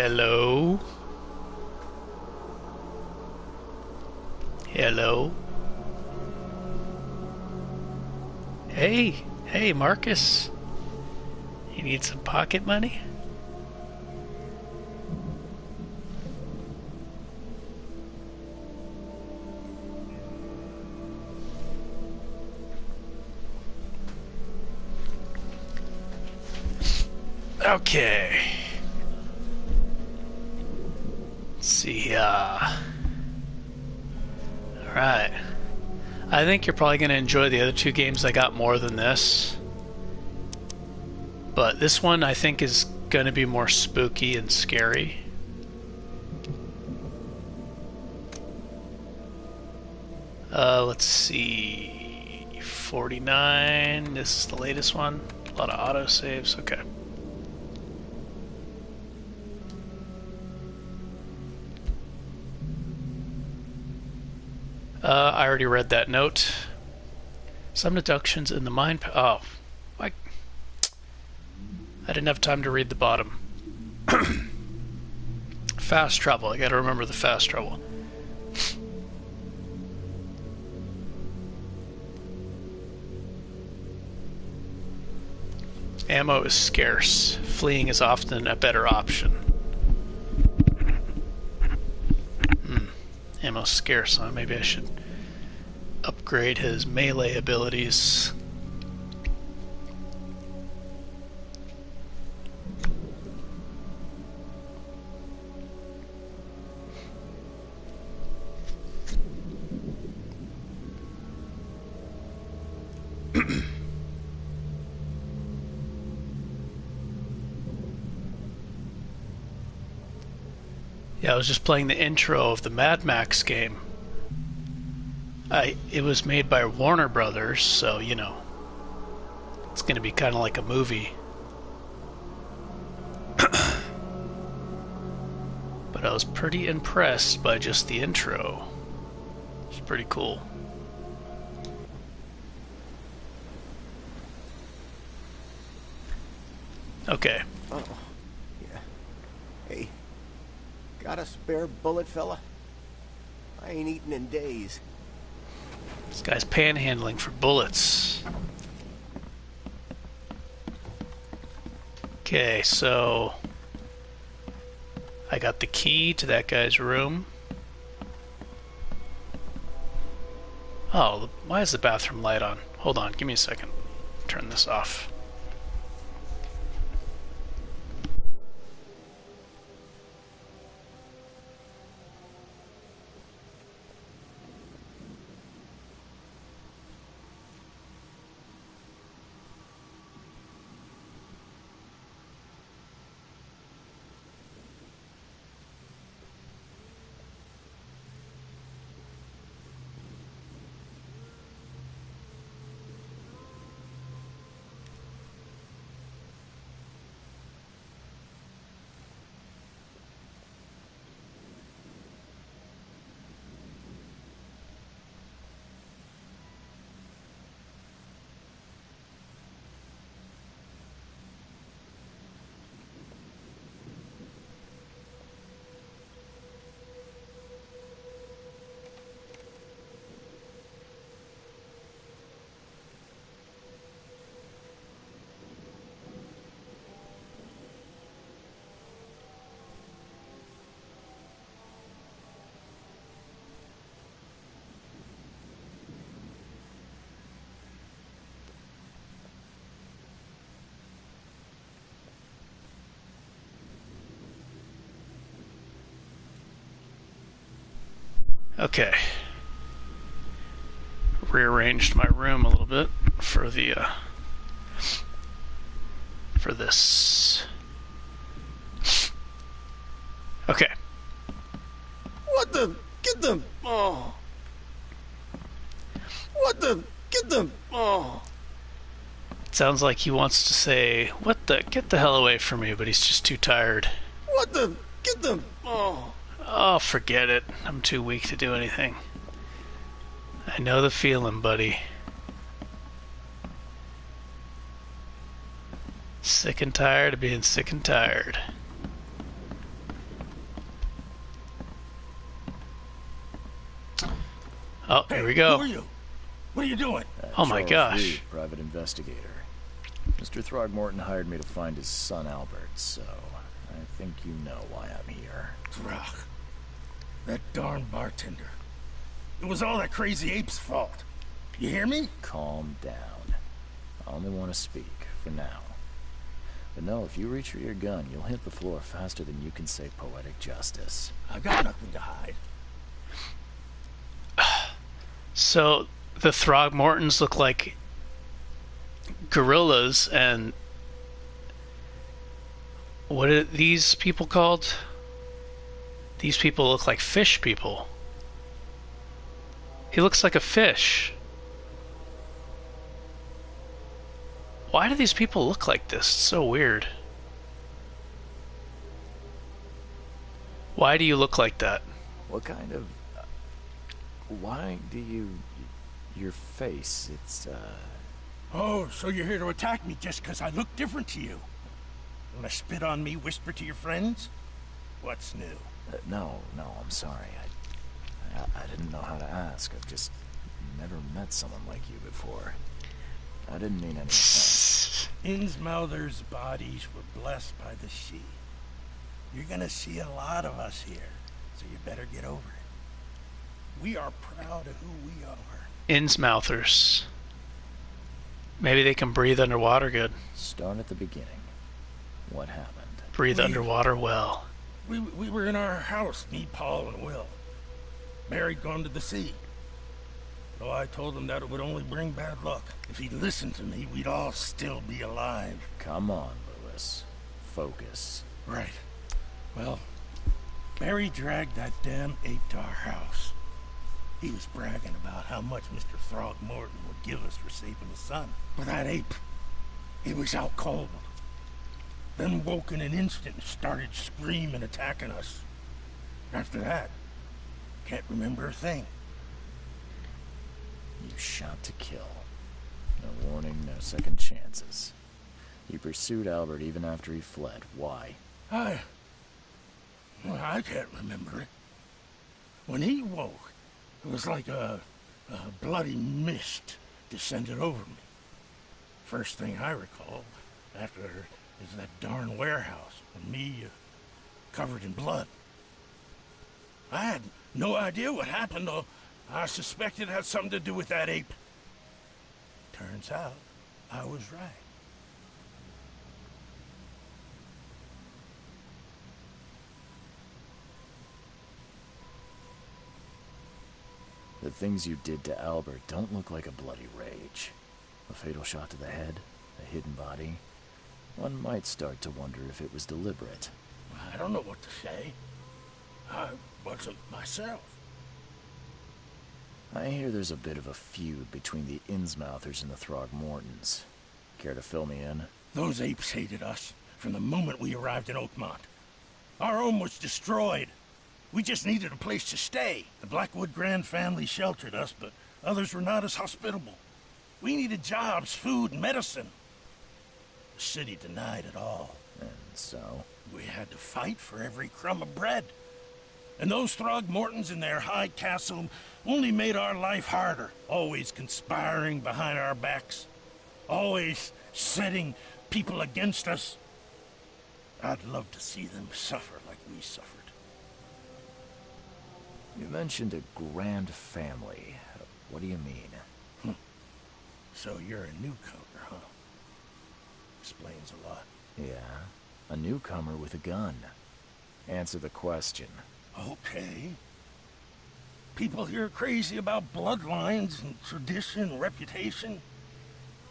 Hello? Hello? Hey, Marcus. You need some pocket money? Okay. Let's see, alright. I think you're probably going to enjoy the other two games I got more than this. But this one I think is going to be more spooky and scary. Let's see. 49. This is the latest one. A lot of autosaves. Okay. I already read that note. Some deductions in the mind. Oh, I didn't have time to read the bottom. Fast travel. I gotta remember the fast travel. Ammo is scarce. Fleeing is often a better option. Ammo's scarce, huh? Maybe I should upgrade his melee abilities. Yeah, I was just playing the intro of the Mad Max game. It was made by Warner Brothers, so, you know, it's going to be kind of like a movie. But I was pretty impressed by just the intro. It's pretty cool. Okay. Oh, yeah. Hey, got a spare bullet, fella? I ain't eaten in days. This guy's panhandling for bullets. Okay, so I got the key to that guy's room. Oh, why is the bathroom light on? Hold on, give me a second. Turn this off. Okay. Rearranged my room a little bit for the for this. Okay. What the? Get them! Oh! What the? Get them! Oh! It sounds like he wants to say, "What the? Get the hell away from me!" But he's just too tired. What the? Get them! Oh! Oh, forget it. I'm too weak to do anything. I know the feeling, buddy. Sick and tired of being sick and tired. Here we Who go. are you? What are you doing? Oh my Charles gosh. Reed, private investigator. Mr. Throgmorton hired me to find his son Albert, so I think you know why I'm here. Throg. That darn bartender. It was all that crazy ape's fault. You hear me? Calm down. I only want to speak, for now. But no, if you reach for your gun, you'll hit the floor faster than you can say poetic justice. I got nothing to hide. So the Throgmortons look like gorillas, and what are these people called? These people look like fish people. He looks like a fish. Why do these people look like this? It's so weird. Why do you look like that? What kind of... why do you... your face, it's, Oh, so you're here to attack me just because I look different to you? Wanna spit on me, whisper to your friends? What's new? no, I'm sorry. I didn't know how to ask. I've just never met someone like you before. I didn't mean any offense. Innsmouther's bodies were blessed by the sea. You're gonna see a lot of us here, so you better get over it. We are proud of who we are. Innsmouthers. Maybe they can breathe underwater good. Start at the beginning. What happened? Breathe underwater well. We were in our house, me, Paul, and Will. Mary'd gone to the sea. So I told him that it would only bring bad luck. If he'd listened to me, we'd all still be alive. Come on, Lewis. Focus. Right. Well, Mary dragged that damn ape to our house. He was bragging about how much Mr. Throgmorton would give us for saving his son. But that ape, he was out cold. Then woke in an instant and started screaming, attacking us. After that, can't remember a thing. You shot to kill. No warning, no second chances. You pursued Albert even after he fled. Why? I can't remember it. When he woke, it was like a bloody mist descended over me. First thing I recall after is that darn warehouse and me covered in blood. I had no idea what happened, though. I suspected it had something to do with that ape. Turns out, I was right. The things you did to Albert don't look like a bloody rage. A fatal shot to the head, a hidden body. One might start to wonder if it was deliberate. I don't know what to say. I wasn't myself. I hear there's a bit of a feud between the Innsmouthers and the Throgmortons. Care to fill me in? Those apes hated us from the moment we arrived in Oakmont. Our home was destroyed. We just needed a place to stay. The Blackwood Grand family sheltered us, but others were not as hospitable. We needed jobs, food, and medicine. The city denied it all. And so? We had to fight for every crumb of bread. And those Throgmortons in their high castle only made our life harder. Always conspiring behind our backs. Always setting people against us. I'd love to see them suffer like we suffered. You mentioned a grand family. What do you mean? So you're a newcomer, huh? Explains a lot. Yeah, a newcomer with a gun. Answer the question. Okay. People here are crazy about bloodlines and tradition and reputation.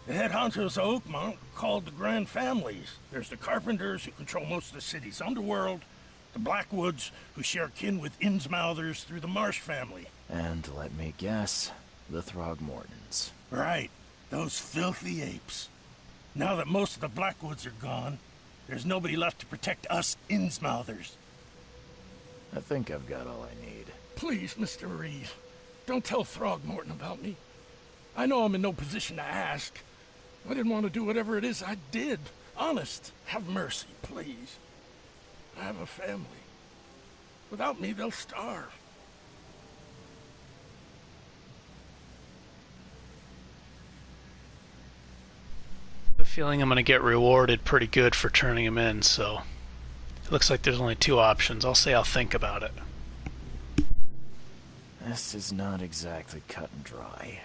The head honchos of Oakmont are called the Grand Families. There's the Carpenters, who control most of the city's underworld, the Blackwoods, who share kin with Innsmouthers through the Marsh family. And let me guess, the Throgmortons. Right, those filthy apes. Now that most of the Blackwoods are gone, there's nobody left to protect us Innsmouthers. I think I've got all I need. Please, Mr. Reed, don't tell Throgmorton about me. I know I'm in no position to ask. I didn't want to do whatever it is I did. Honest, have mercy, please. I have a family. Without me, they'll starve. Feeling I'm going to get rewarded pretty good for turning him in, so it looks like there's only two options. I'll say I'll think about it. This is not exactly cut and dry.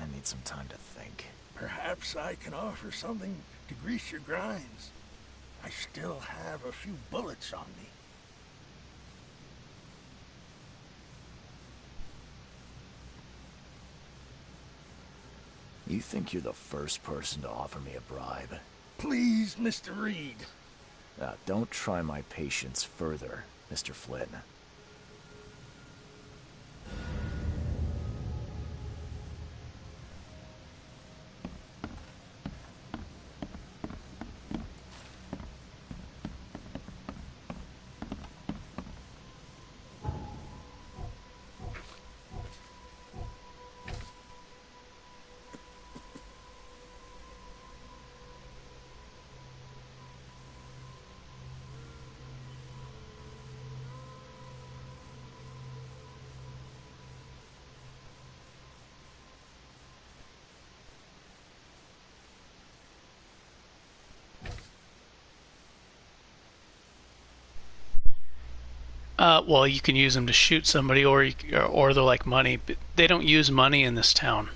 I need some time to think. Perhaps I can offer something to grease your grinds. I still have a few bullets on me. You think you're the first person to offer me a bribe? Please, Mr. Reed. Don't try my patience further, Mr. Flynn. Well, you can use them to shoot somebody, or they're like money. But they don't use money in this town.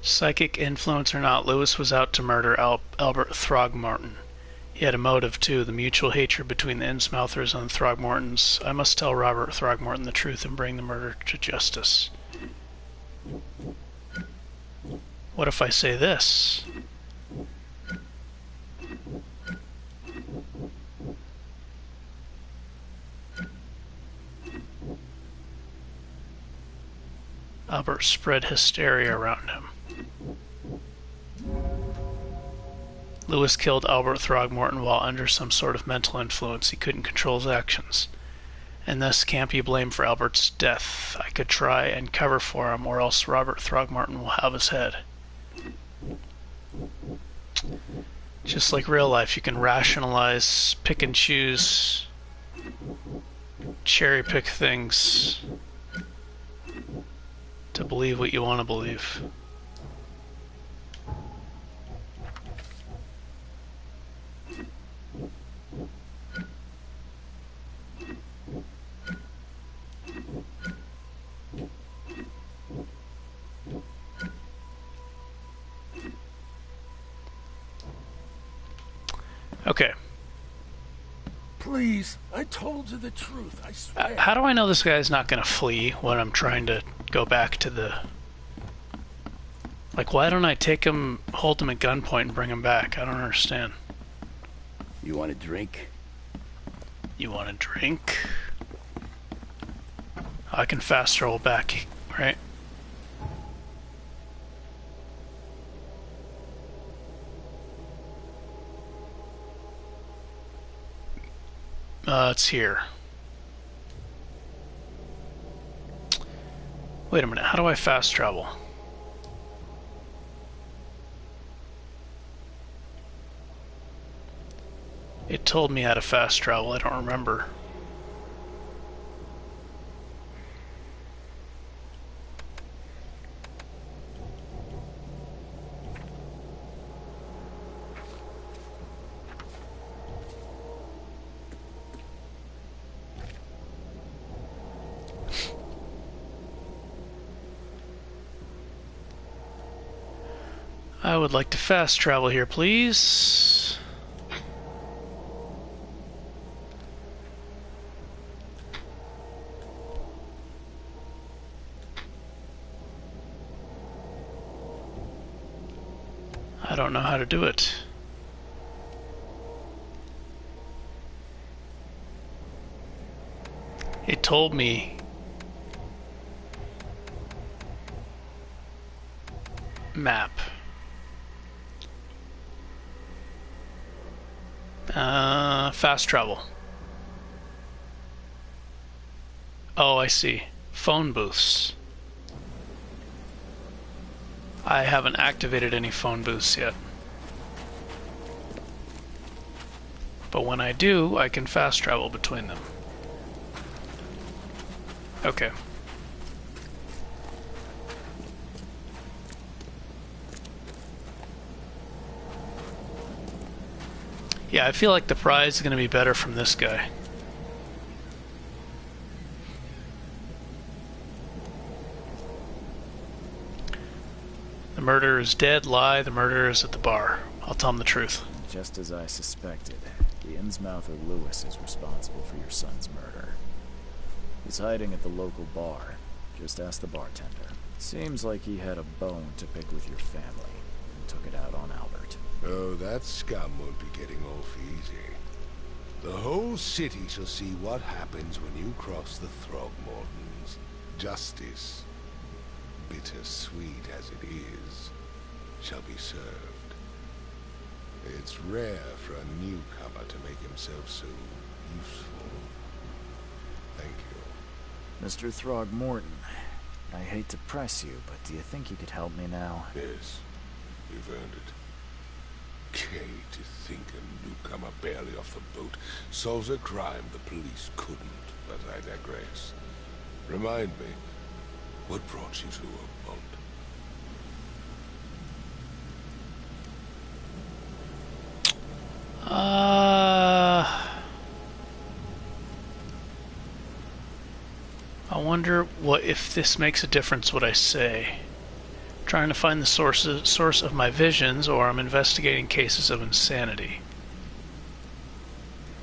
Psychic influence or not, Lewis was out to murder Albert Throgmorton. He had a motive, too, the mutual hatred between the Innsmouthers and the Throgmortons. I must tell Robert Throgmorton the truth and bring the murder to justice. What if I say this? Albert spread hysteria around him. Lewis killed Albert Throgmorton while under some sort of mental influence. He couldn't control his actions, and thus can't be blamed for Albert's death. I could try and cover for him, or else Robert Throgmorton will have his head. Just like real life, you can rationalize, pick and choose, cherry pick things to believe what you want to believe. Okay. Please, I told you the truth, I swear. How do I know this guy's not going to flee when I'm trying to go back to the... Like, why don't I take him, hold him at gunpoint and bring him back? I don't understand. You want a drink? You want a drink? I can fast travel back, right? It's here. Wait a minute, how do I fast travel? It told me how to fast travel, I don't remember. I would like to fast travel here, please. I don't know how to do it. It told me map. Fast travel. Oh, I see. Phone booths. I haven't activated any phone booths yet. But when I do, I can fast travel between them. Okay. Yeah, I feel like the prize is going to be better from this guy. The murderer is dead, lie, the murderer is at the bar. I'll tell him the truth. Just as I suspected, the Innsmouther Lewis is responsible for your son's murder. He's hiding at the local bar. Just ask the bartender. Seems like he had a bone to pick with your family and took it out on Albert. Oh, that scum won't be getting off easy. The whole city shall see what happens when you cross the Throgmortons. Justice, bittersweet as it is, shall be served. It's rare for a newcomer to make himself so useful. Thank you. Mr. Throgmorton, I hate to press you, but do you think you could help me now? Yes, you've earned it. Gay to think a newcomer barely off the boat solves a crime the police couldn't, but I digress. Remind me, what brought you to Oakmont? I wonder what if this makes a difference what I say. Trying to find the source of my visions, or I'm investigating cases of insanity.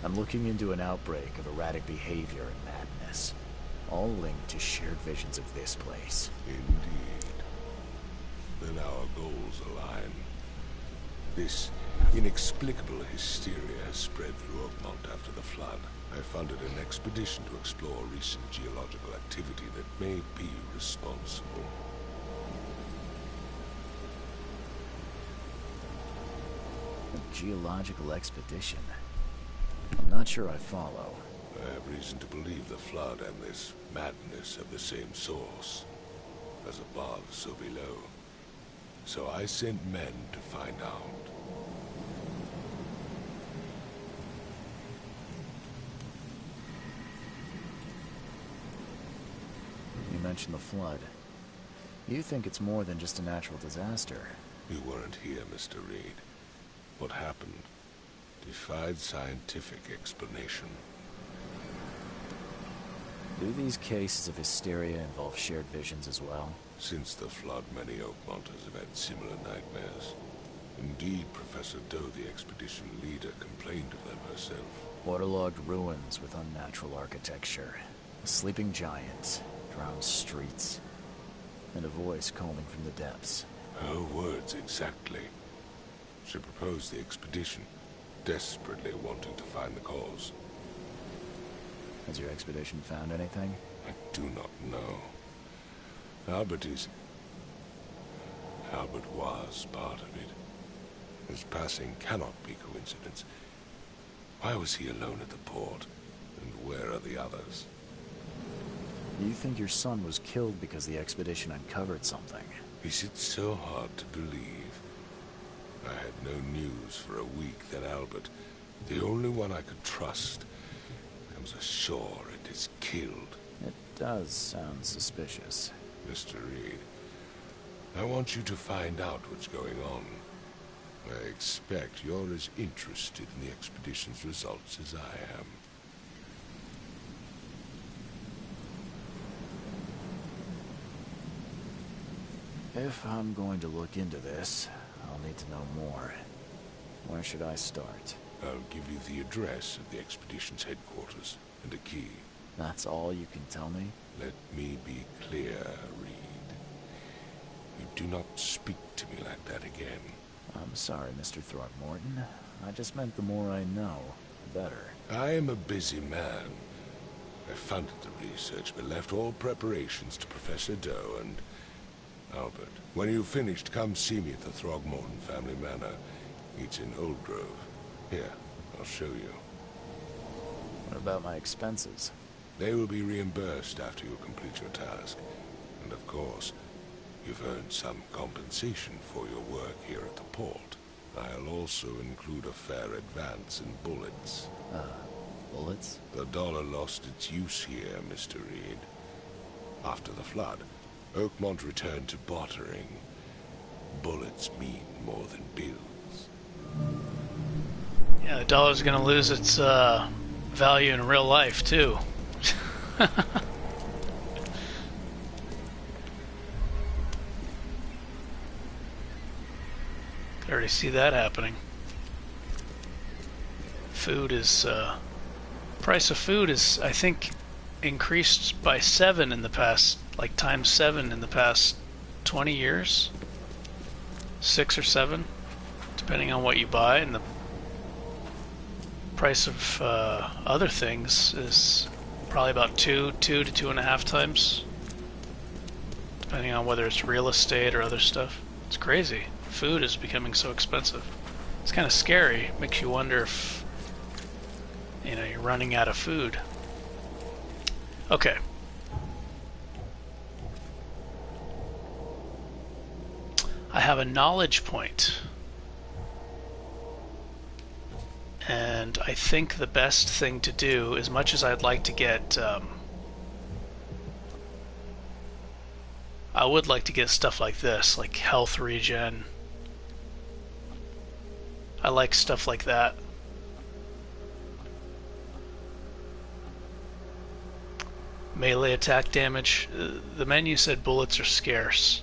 I'm looking into an outbreak of erratic behavior and madness, all linked to shared visions of this place. Indeed. Then our goals align. This inexplicable hysteria has spread through Oakmont after the flood. I funded an expedition to explore recent geological activity that may be responsible. A geological expedition? I'm not sure I follow. I have reason to believe the flood and this madness have the same source. As above, so below. So I sent men to find out. You mentioned the flood. You think it's more than just a natural disaster. You weren't here, Mr. Reed. What happened defied scientific explanation. Do these cases of hysteria involve shared visions as well? Since the flood, many Oakmonters have had similar nightmares. Indeed, Professor Doe, the expedition leader, complained of them herself. Waterlogged ruins with unnatural architecture, a sleeping giant, drowned streets, and a voice calling from the depths. Her words exactly. She proposed the expedition, desperately wanting to find the cause. Has your expedition found anything? I do not know. Albert was part of it. His passing cannot be coincidence. Why was he alone at the port? And where are the others? You think your son was killed because the expedition uncovered something? Is it so hard to believe? I had no news for a week, then Albert, the only one I could trust, comes ashore and is killed. It does sound suspicious. Mr. Reed, I want you to find out what's going on. I expect you're as interested in the expedition's results as I am. If I'm going to look into this, I'll need to know more. Where should I start? I'll give you the address of the expedition's headquarters and a key. That's all you can tell me? Let me be clear, Reed. You do not speak to me like that again. I'm sorry, Mr. Throckmorton. I just meant the more I know, the better. I am a busy man. I funded the research, but left all preparations to Professor Doe and Albert. When you've finished, come see me at the Throgmorton family manor. It's in Old Grove. Here, I'll show you. What about my expenses? They will be reimbursed after you complete your task. And of course, you've earned some compensation for your work here at the port. I'll also include a fair advance in bullets. Bullets? The dollar lost its use here, Mr. Reed. After the flood, Oakmont returned to bartering. Bullets mean more than bills. Yeah, the dollar's gonna lose its value in real life, too. Could already see that happening. Food is, price of food is, I think, increased by 7 in the past, like times 7 in the past 20 years. 6 or 7, depending on what you buy, and the price of other things is probably about 2 to 2.5 times, depending on whether it's real estate or other stuff. It's crazy. Food is becoming so expensive. It's kind of scary. Makes you wonder if, you know, you're running out of food. Okay. I have a knowledge point. And I think the best thing to do, as much as I'd like to get, I would like to get stuff like this, like health regen. I like stuff like that. Melee attack damage. The menu said bullets are scarce.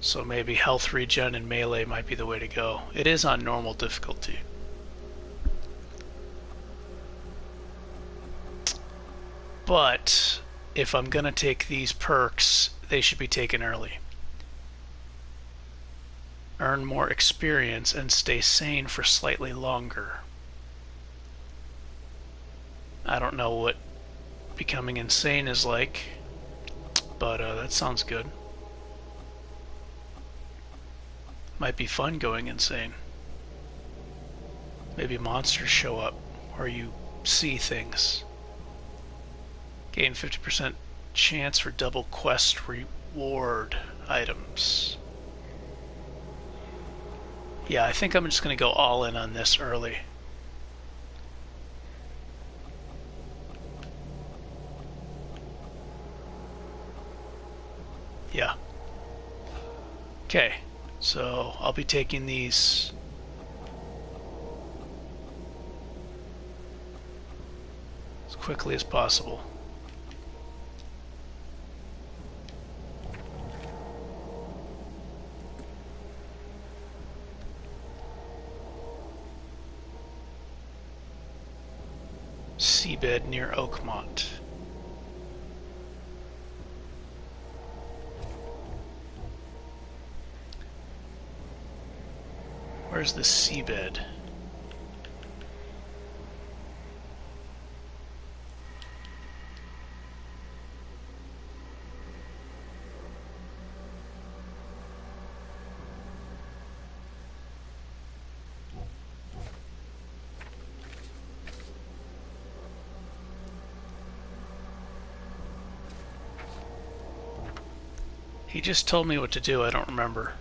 So maybe health regen and melee might be the way to go. It is on normal difficulty. But if I'm gonna take these perks, they should be taken early. Earn more experience and stay sane for slightly longer. I don't know what becoming insane is like, but that sounds good. Might be fun going insane. Maybe monsters show up, or you see things. Gain 50% chance for double quest reward items. Yeah, I think I'm just going to go all in on this early. Yeah. Okay, so I'll be taking these as quickly as possible. Seabed near Oakmont. Where's the seabed? He just told me what to do, I don't remember.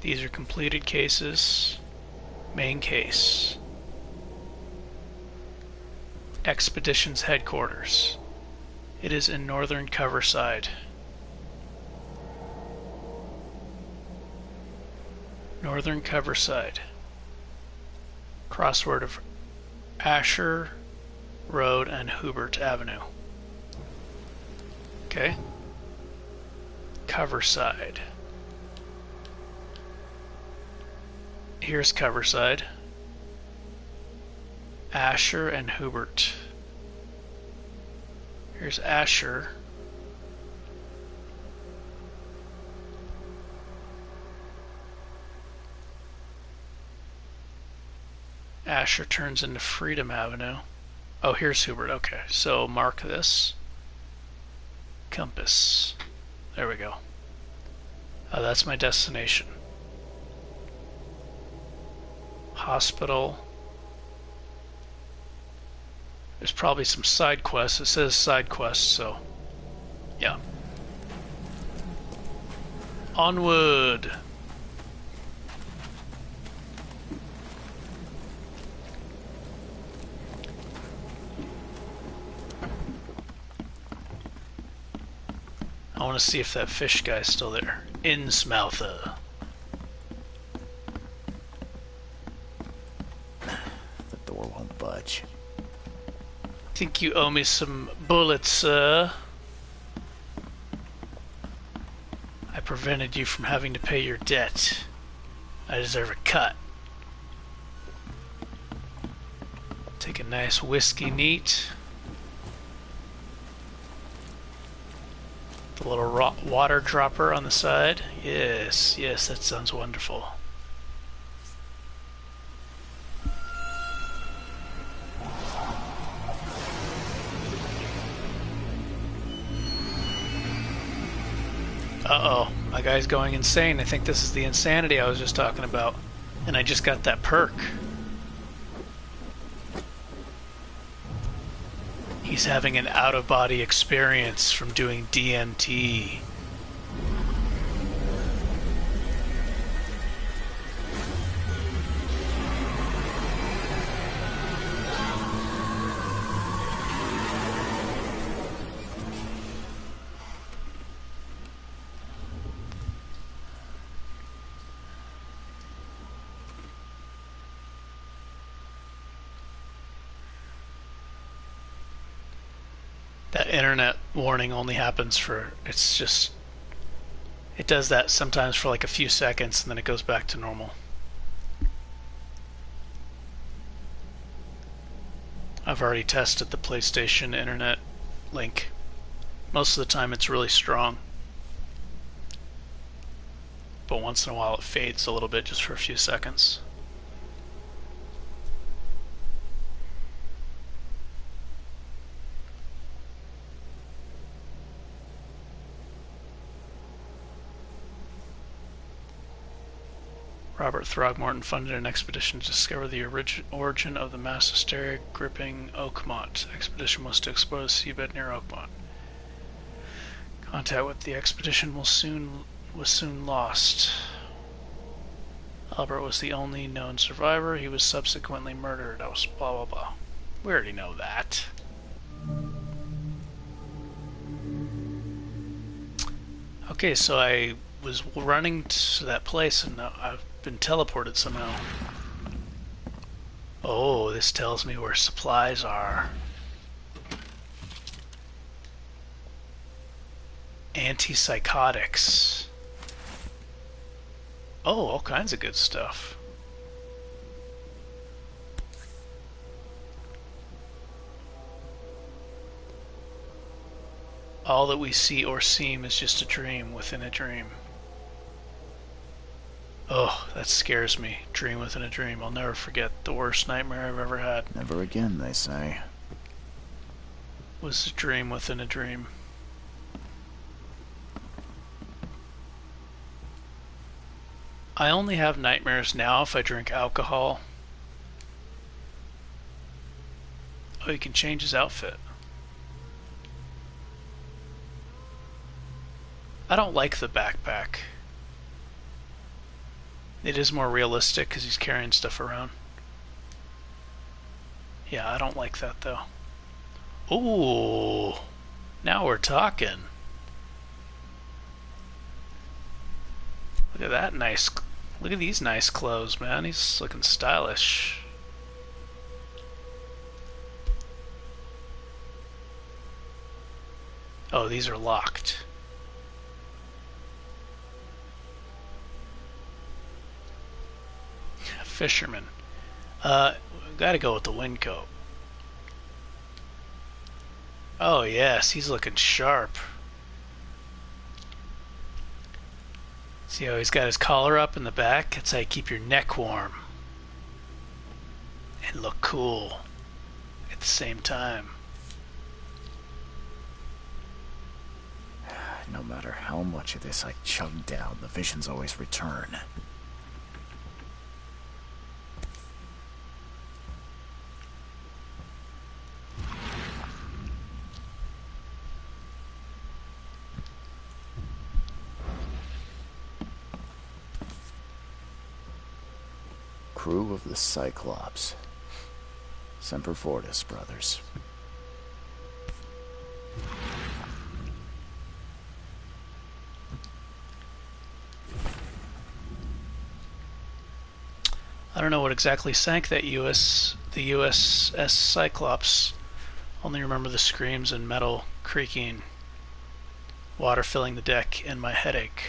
These are completed cases. Main case. Expedition's headquarters. It is in northern Coverside. Northern Coverside. Crossword of Asher Road and Hubert Avenue. Okay. Coverside. Here's Coverside. Asher and Hubert. Here's Asher. Asher turns into Freedom Avenue. Oh, here's Hubert. Okay, so mark this. Compass. There we go. Oh, that's my destination. Hospital. There's probably some side quests. It says side quests, so yeah. Onward. I want to see if that fish guy's still there. Innsmouther. The door won't budge. Think you owe me some bullets, sir. I prevented you from having to pay your debt. I deserve a cut. Take a nice whiskey neat. The little water dropper on the side. Yes, yes, that sounds wonderful. Uh-oh, my guy's going insane. I think this is the insanity I was just talking about. And I just got that perk. He's having an out-of-body experience from doing DMT. That internet warning only happens for, it's just, it does that sometimes for like a few seconds and then it goes back to normal. I've already tested the PlayStation internet link. Most of the time it's really strong. But once in a while it fades a little bit just for a few seconds. Robert Throgmorton funded an expedition to discover the origin of the mass hysteria gripping Oakmont. Expedition was to explore the seabed near Oakmont. Contact with the expedition was soon lost. Albert was the only known survivor. He was subsequently murdered. I was blah blah blah. We already know that. Okay, so I was running to that place and I've been teleported somehow. Oh, this tells me where supplies are. Antipsychotics. Oh, all kinds of good stuff. All that we see or seem is just a dream within a dream. Oh, that scares me. Dream within a dream. I'll never forget the worst nightmare I've ever had. Never again, they say. Was a dream within a dream. I only have nightmares now if I drink alcohol. Oh, he can change his outfit. I don't like the backpack. It is more realistic because he's carrying stuff around. Yeah, I don't like that though. Ooh, now we're talking. Look at that nice Look at these nice clothes, man. He's looking stylish. Oh, these are locked. Fisherman. Gotta go with the windcoat. Oh yes, he's looking sharp. See how he's got his collar up in the back? That's how you keep your neck warm. And look cool at the same time. No matter how much of this I chug down, the visions always return. Crew of the Cyclops. Semper Fortis, brothers. I don't know what exactly sank that the USS Cyclops. Only remember the screams and metal creaking, water filling the deck, and my headache.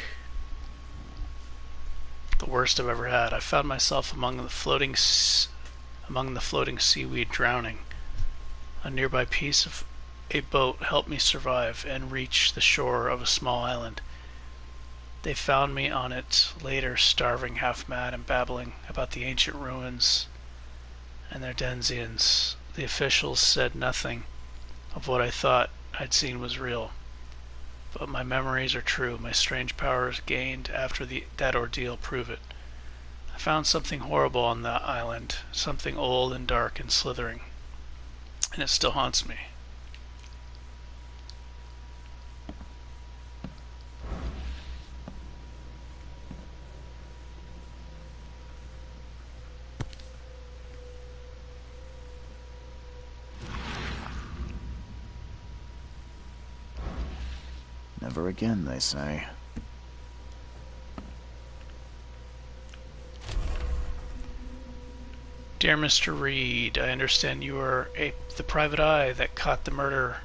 The worst I've ever had. I found myself among the floating seaweed, drowning. A nearby piece of a boat helped me survive and reach the shore of a small island. They found me on it later, starving, half mad, and babbling about the ancient ruins and their denizens. The officials said nothing of what I thought I'd seen was real. But my memories are true. My strange powers gained after that ordeal prove it. I found something horrible on that island, something old and dark and slithering, and it still haunts me. Never again, they say. Dear Mr. Reed, I understand you are the private eye that caught the murder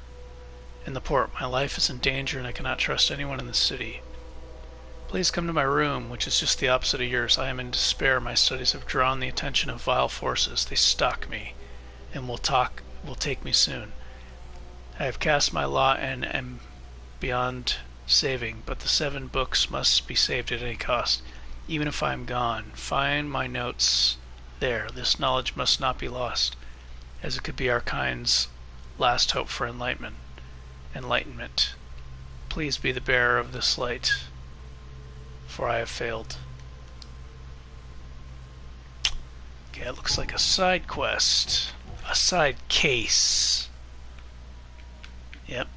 in the port. My life is in danger and I cannot trust anyone in the city. Please come to my room, which is just the opposite of yours. I am in despair. My studies have drawn the attention of vile forces. They stalk me and will take me soon. I have cast my lot and am beyond saving, but the 7 books must be saved at any cost, even if I am gone. Find my notes there. This knowledge must not be lost, as it could be our kind's last hope for enlightenment. Please be the bearer of this light, for I have failed. Okay, it looks like a side quest. A side case. Yep.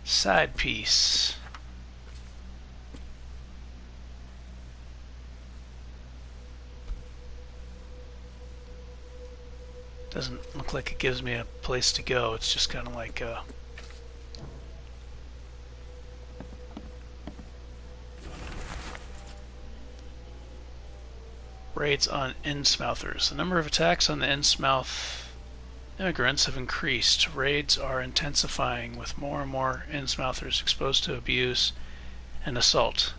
Side piece. Doesn't look like it gives me a place to go. It's just kind of like raids on Innsmouthers. The number of attacks on the Innsmouth immigrants have increased. Raids are intensifying, with more and more Innsmouthers exposed to abuse and assault.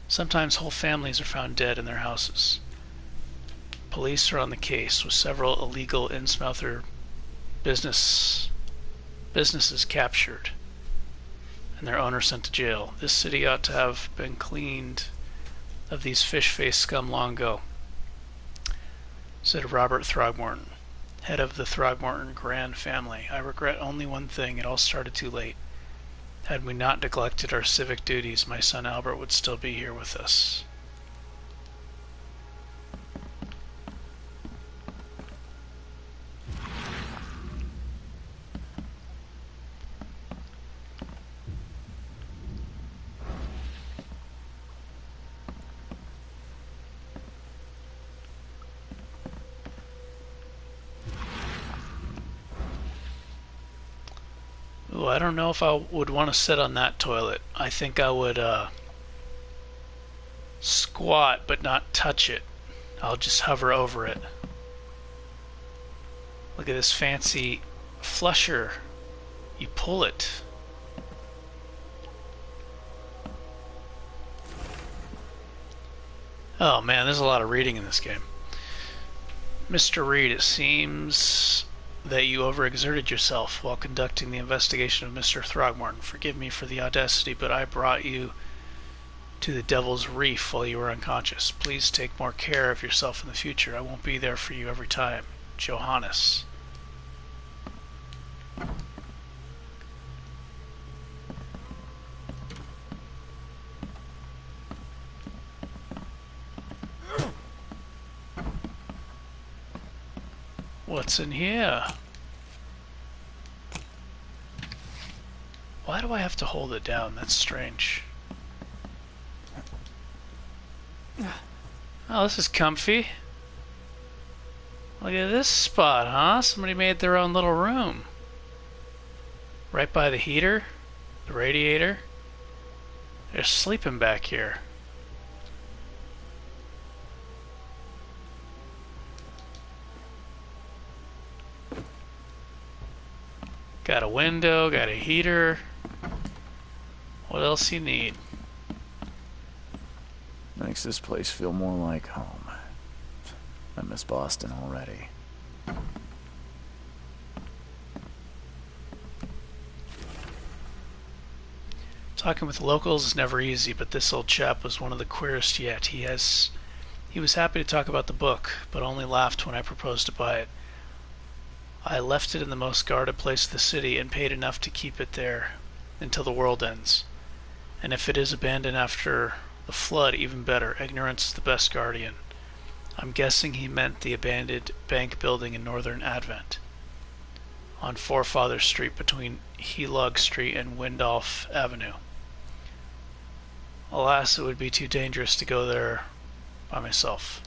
Sometimes whole families are found dead in their houses. Police are on the case, with several illegal Innsmouther businesses captured and their owner sent to jail. This city ought to have been cleaned of these fish-faced scum long ago, said Robert Throgmorton, head of the Throgmorton Grand family. I regret only one thing: it all started too late. Had we not neglected our civic duties, my son Albert would still be here with us. Ooh, So I don't know if I would want to sit on that toilet. I think I would squat but not touch it. I'll just hover over it. Look at this fancy flusher. You pull it. Oh man, there's a lot of reading in this game. Mr. Reed, it seems that you overexerted yourself while conducting the investigation of Mr. Throgmorton. Forgive me for the audacity, but I brought you to the Devil's Reef while you were unconscious. Please take more care of yourself in the future. I won't be there for you every time. Johannes. What's in here? Why do I have to hold it down? That's strange. Oh, this is comfy. Look at this spot, huh? Somebody made their own little room. Right by the heater, the radiator. They're sleeping back here. Got a window, got a heater. What else you need? Makes this place feel more like home. I miss Boston already. Talking with locals is never easy, but this old chap was one of the queerest yet. He was happy to talk about the book, but only laughed when I proposed to buy it. I left it in the most guarded place of the city and paid enough to keep it there until the world ends. And if it is abandoned after the flood, even better. Ignorance is the best guardian. I'm guessing he meant the abandoned bank building in Northern Advent on Forefather Street between Helog Street and Windolph Avenue. Alas, it would be too dangerous to go there by myself.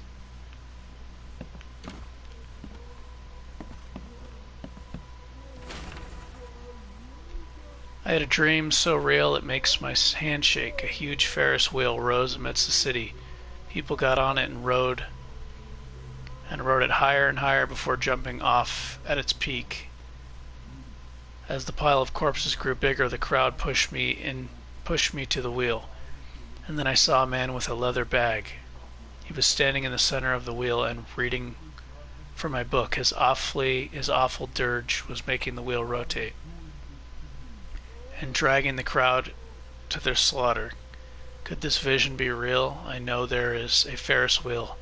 I had a dream so real it makes my hand shake. A huge Ferris wheel rose amidst the city. People got on it and rode it higher and higher before jumping off at its peak. As the pile of corpses grew bigger, the crowd pushed me to the wheel. And then I saw a man with a leather bag. He was standing in the center of the wheel and reading from my book. His awful dirge was making the wheel rotate and dragging the crowd to their slaughter. Could this vision be real? I know there is a Ferris wheel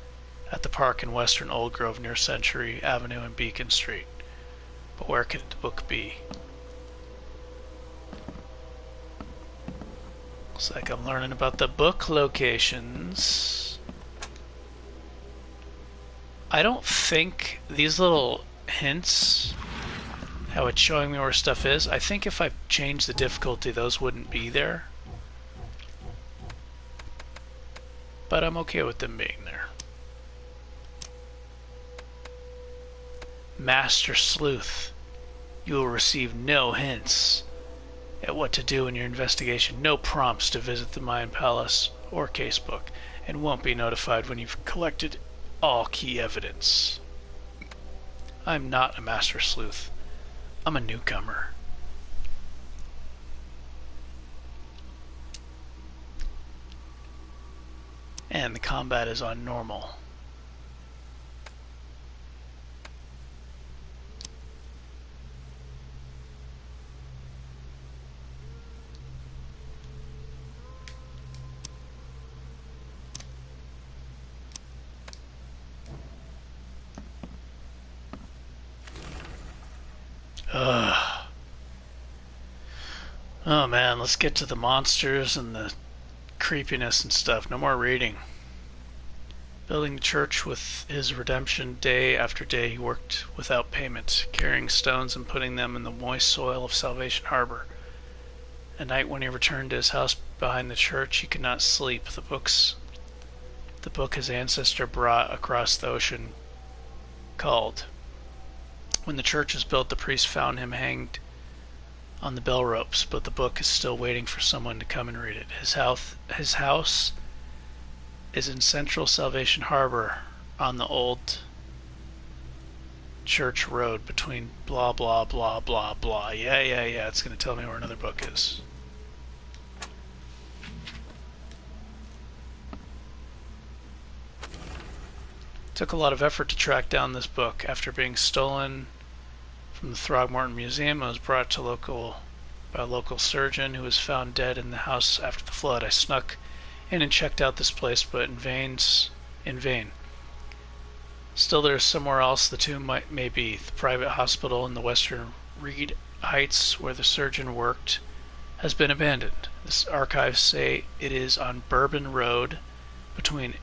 at the park in western Old Grove near Century Avenue and Beacon Street. But where could the book be? Looks like I'm learning about the book locations. I don't think these little hints, how it's showing me where stuff is, I think if I change the difficulty those wouldn't be there. But I'm okay with them being there. Master Sleuth, you will receive no hints at what to do in your investigation, no prompts to visit the Mayan Palace or casebook, and won't be notified when you've collected all key evidence. I'm not a Master Sleuth. I'm a newcomer. And the combat is on normal. Oh man, let's get to the monsters and the creepiness and stuff. No more reading. Building the church with his redemption, day after day he worked without payment, carrying stones and putting them in the moist soil of Salvation Harbor. At night when he returned to his house behind the church, he could not sleep. The book his ancestor brought across the ocean called. When the church was built, the priest found him hanged on the bell ropes, but the book is still waiting for someone to come and read it. His house is in Central Salvation Harbor on the old church road between blah blah blah blah blah. Yeah, it's going to tell me where another book is. Took a lot of effort to track down this book. After being stolen from the Throgmorton Museum, it was brought to by a local surgeon who was found dead in the house after the flood. I snuck in and checked out this place, but in vain. Still, there is somewhere else the tomb may be. The private hospital in the western Reed Heights, where the surgeon worked, has been abandoned. The archives say it is on Bourbon Road, between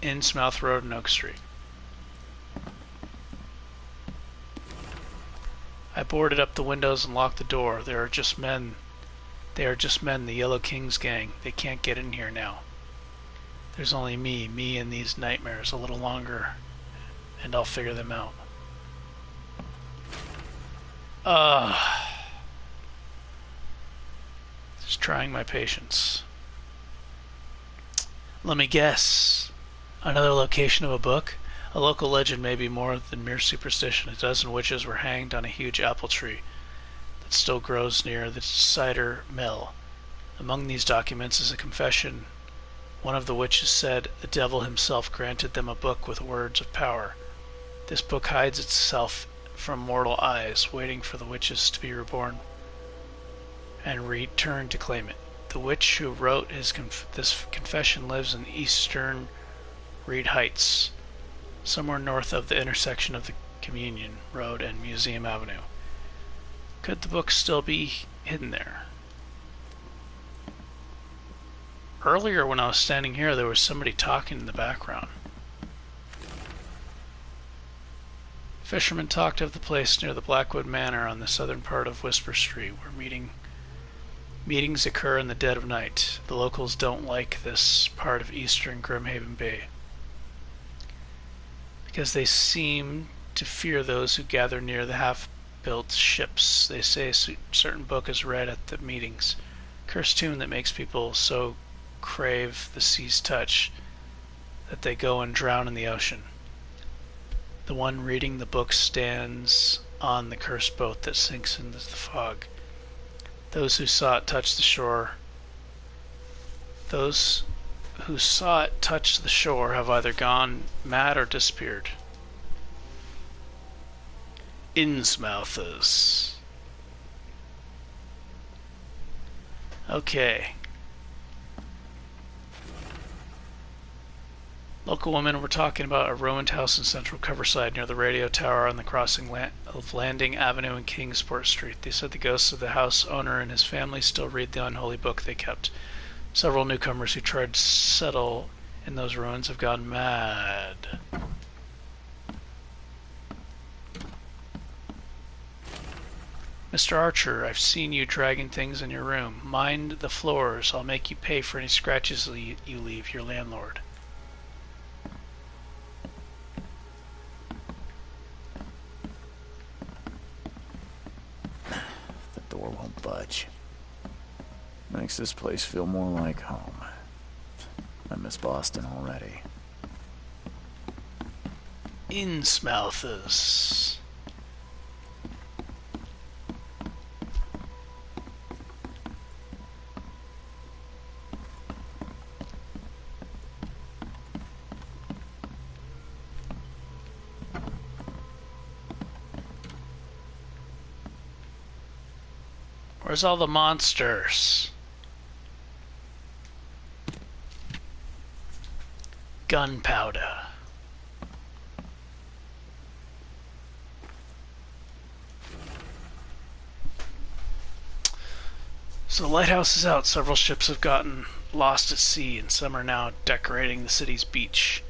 Innsmouth Road and Oak Street. I boarded up the windows and locked the door. They are just men, the Yellow King's gang. They can't get in here now. There's only me and these nightmares a little longer, and I'll figure them out. Just trying my patience. Let me guess. Another location of a book? A local legend may be more than mere superstition. A dozen witches were hanged on a huge apple tree that still grows near the cider mill. Among these documents is a confession. One of the witches said the devil himself granted them a book with words of power. This book hides itself from mortal eyes, waiting for the witches to be reborn and return to claim it. The witch who wrote this confession lives in eastern Reed Heights, somewhere north of the intersection of the Communion Road and Museum Avenue. Could the book still be hidden there? Earlier when I was standing here, there was somebody talking in the background. Fishermen talked of the place near the Blackwood Manor on the southern part of Whisper Street, where meetings occur in the dead of night. The locals don't like this part of eastern Grimhaven Bay, because they seem to fear those who gather near the half-built ships. They say a certain book is read at the meetings. Cursed tune that makes people so crave the sea's touch that they go and drown in the ocean. The one reading the book stands on the cursed boat that sinks into the fog. Those who saw it touch the shore have either gone mad or disappeared. Innsmouthers. Okay. Local women were talking about a ruined house in central Coverside near the radio tower on the crossing of Landing Avenue and Kingsport Street. They said the ghosts of the house owner and his family still read the unholy book they kept. Several newcomers who tried to settle in those ruins have gone mad. Mr. Archer, I've seen you dragging things in your room. Mind the floors. I'll make you pay for any scratches you leave your landlord. The door won't budge. Makes this place feel more like home. I miss Boston already. Innsmouthers. Where's all the monsters? Gunpowder. So the lighthouse is out. Several ships have gotten lost at sea, and some are now decorating the city's beach.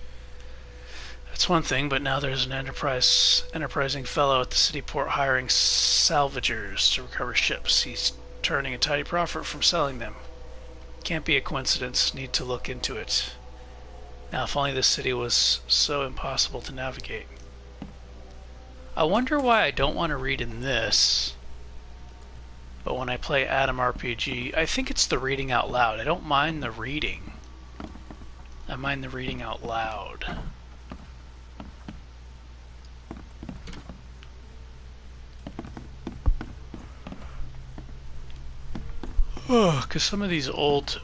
That's one thing, but now there's an enterprising fellow at the city port hiring salvagers to recover ships. He's turning a tidy profit from selling them. Can't be a coincidence. Need to look into it. Now, if only this city was so impossible to navigate. I wonder why I don't want to read in this. But when I play Atom RPG, I think it's the reading out loud. I don't mind the reading. I mind the reading out loud. Because some of these old,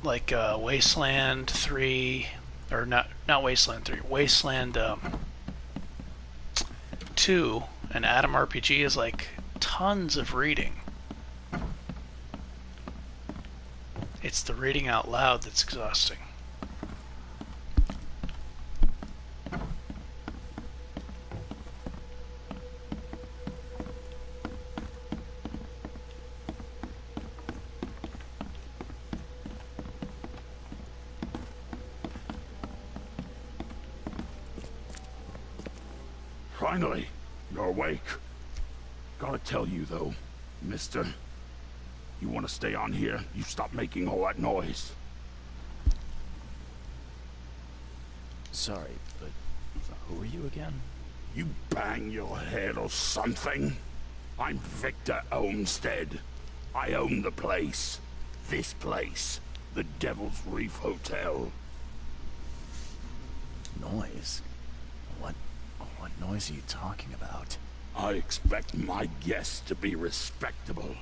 like Wasteland 3, or not Wasteland 3, Wasteland 2, and Atom RPG is like tons of reading. It's the reading out loud that's exhausting. Finally, you're awake. Gotta tell you though, mister, you want to stay on here, you stop making all that noise. Sorry, but who are you again? You bang your head or something? I'm Victor Olmsted. I own the place. This place. The Devil's Reef Hotel. Noise? What noise are you talking about? I expect my guests to be respectable.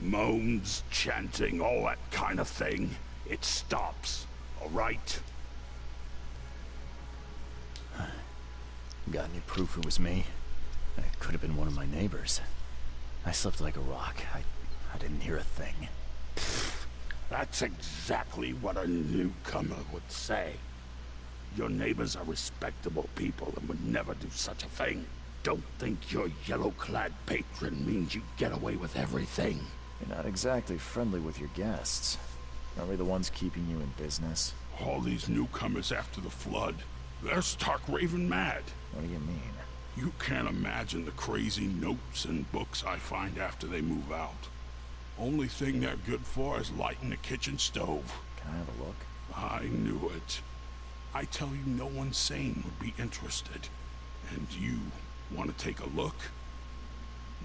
Moans, chanting, all that kind of thing. It stops, all right? Got any proof it was me? It could have been one of my neighbors. I slept like a rock. I didn't hear a thing. That's exactly what a newcomer would say. Your neighbors are respectable people and would never do such a thing. Don't think your yellow-clad patron means you get away with everything. You're not exactly friendly with your guests. Are we the ones keeping you in business? All these newcomers after the flood, they're stark raving mad. What do you mean? You can't imagine the crazy notes and books I find after they move out. Only thing they're good for is lighting the kitchen stove. Can I have a look? I knew it. I tell you, no one sane would be interested. And you want to take a look?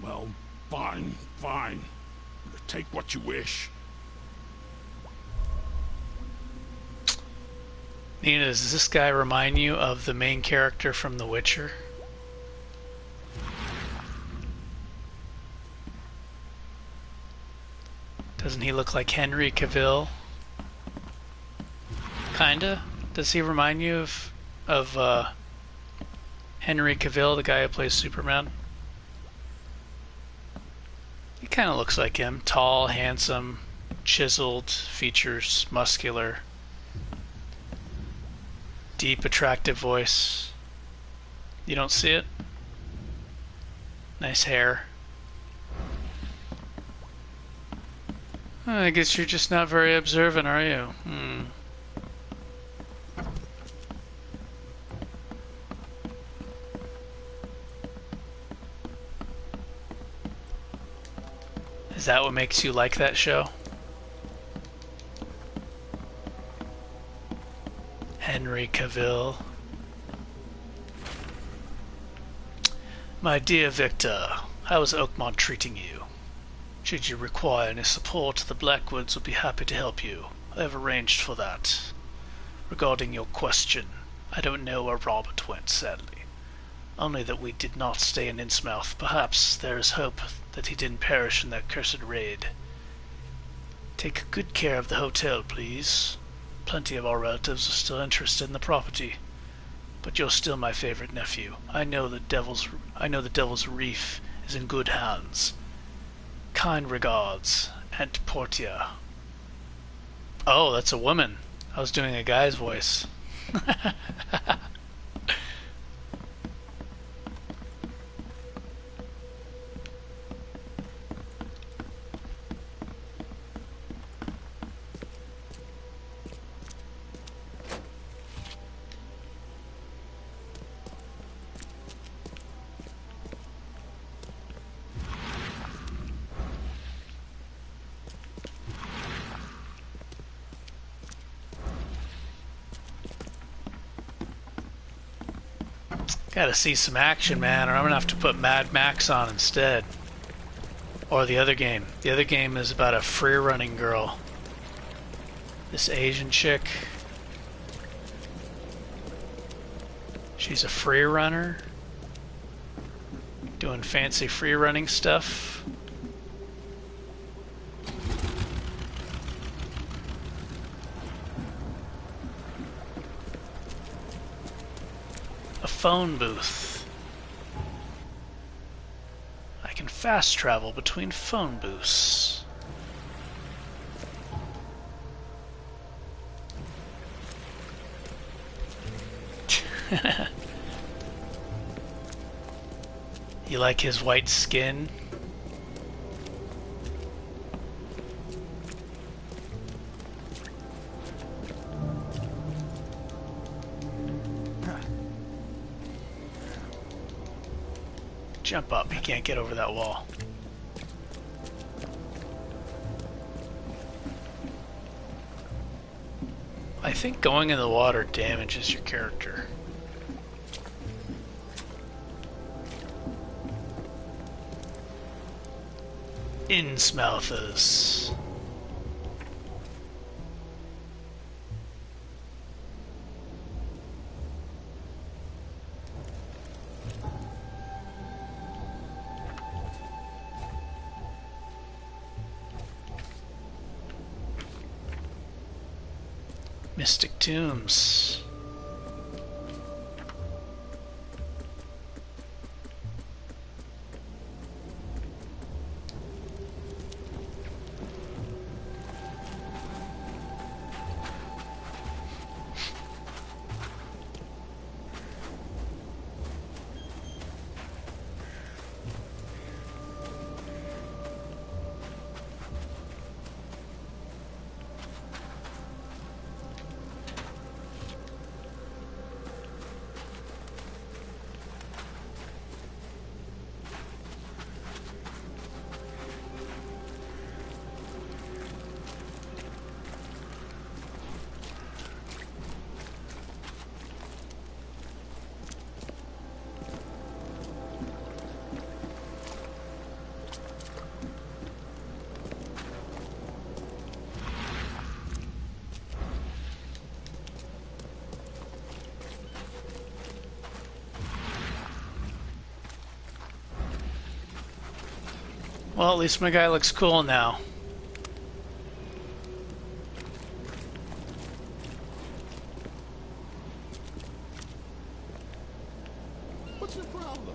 Well, fine. Take what you wish. Nina, does this guy remind you of the main character from The Witcher? Doesn't he look like Henry Cavill? Kinda? Does he remind you of Henry Cavill, the guy who plays Superman? He kind of looks like him. Tall, handsome, chiseled features, muscular, deep, attractive voice. You don't see it? Nice hair. I guess you're just not very observant, are you? Is that what makes you like that show? Henry Cavill. My dear Victor, how is Oakmont treating you? Should you require any support, the Blackwoods will be happy to help you. I have arranged for that. Regarding your question, I don't know where Robert went, sadly. Only that we did not stay in Innsmouth. Perhaps there is hope that he didn't perish in that cursed raid. Take good care of the hotel, please. Plenty of our relatives are still interested in the property. But you're still my favorite nephew. I know the Devil's Reef is in good hands. Kind regards, Aunt Portia. Oh, that's a woman. I was doing a guy's voice. Gotta see some action, man, or I'm gonna have to put Mad Max on instead. Or the other game. The other game is about a free-running girl. This Asian chick. She's a free runner. Doing fancy free running stuff. A phone booth. I can fast travel between phone booths. You like his white skin? Jump up, he can't get over that wall. I think going in the water damages your character. Innsmouthers. Mystic Tombs. Well, at least my guy looks cool now. What's your problem?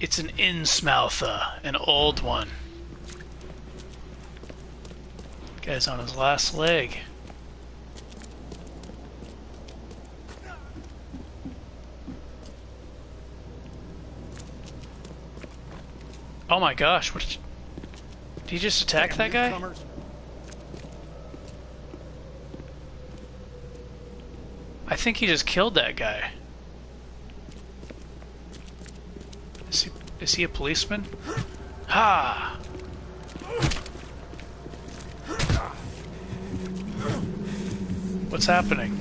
It's an Innsmouther, an old one. Guy's on his last leg. Oh my gosh, what did he just attack that guy? I think he just killed that guy. Is he a policeman? Ha! What's happening?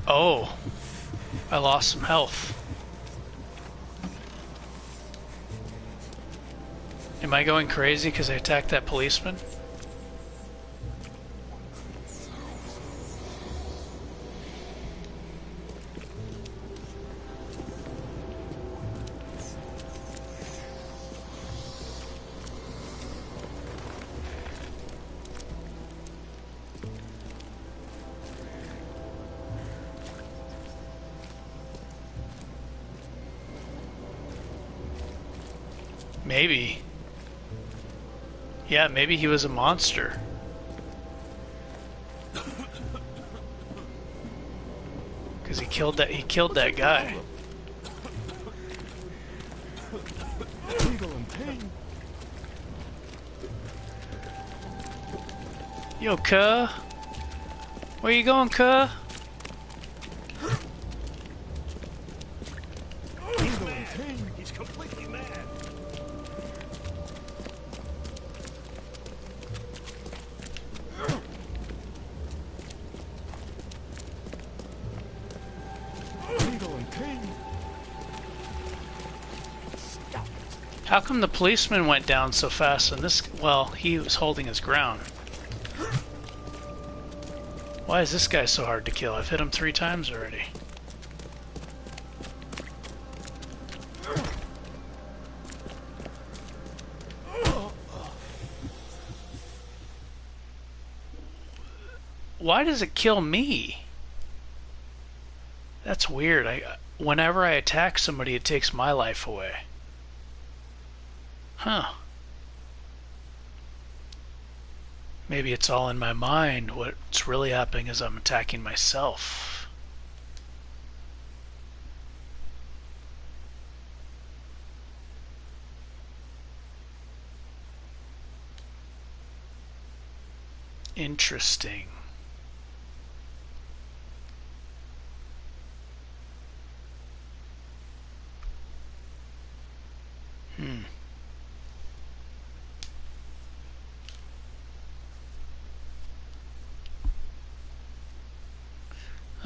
Oh, I lost some health. Am I going crazy because I attacked that policeman? Maybe. Yeah, maybe he was a monster. Because he killed that guy. Yo, cuh. Where you going, cuh? King, he's completely mad. How come the policeman went down so fast and this... well, he was holding his ground. Why is this guy so hard to kill? I've hit him 3 times already. Why does it kill me? That's weird. Whenever I attack somebody, it takes my life away. Huh. Maybe it's all in my mind. What's really happening is I'm attacking myself. Interesting.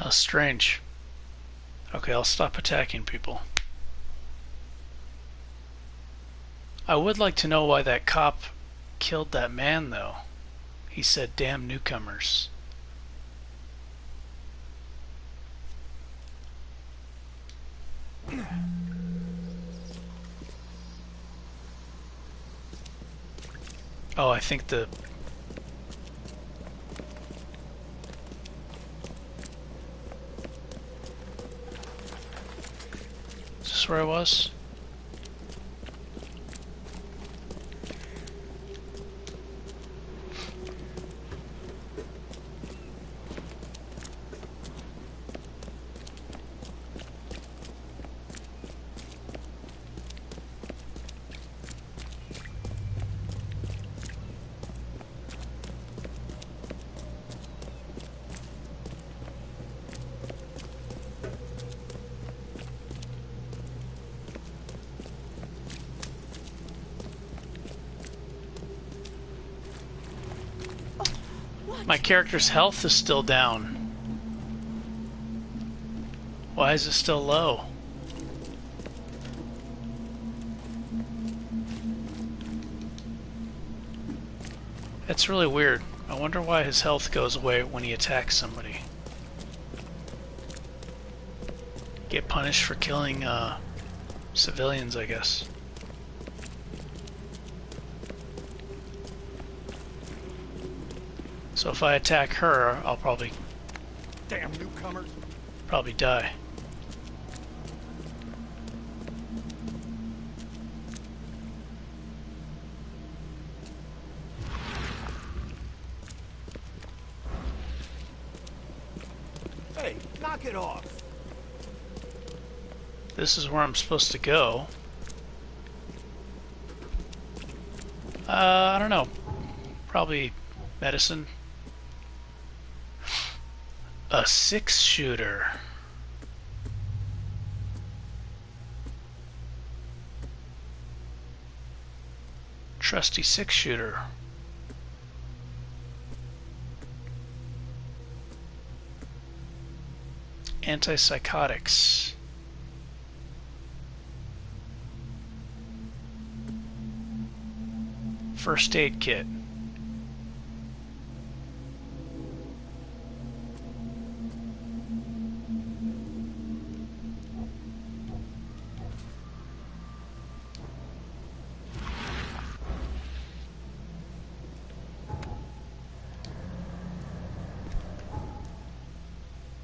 Oh, strange. Okay, I'll stop attacking people. I would like to know why that cop killed that man, though. He said, "Damn newcomers." Oh, I think the... Is this where I was? My character's health is still down. Why is it still low? That's really weird. I wonder why his health goes away when he attacks somebody. Get punished for killing civilians, I guess. So if I attack her, I'll probably... Damn newcomers. Probably die. Hey, knock it off. This is where I'm supposed to go. I don't know. Probably medicine. A 6-shooter. Trusty 6-shooter. Antipsychotics. First aid kit.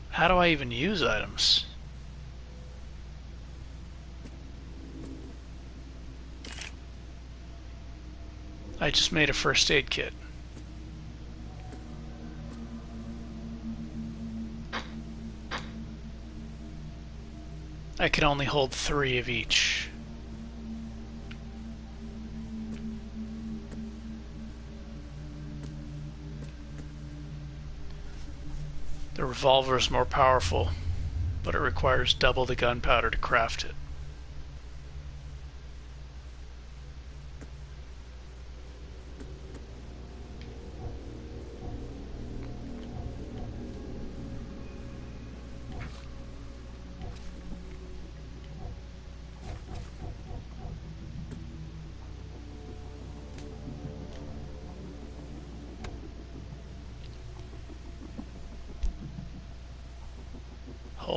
How do I even use items? I just made a first aid kit. I can only hold 3 of each. The revolver is more powerful, but it requires double the gunpowder to craft it.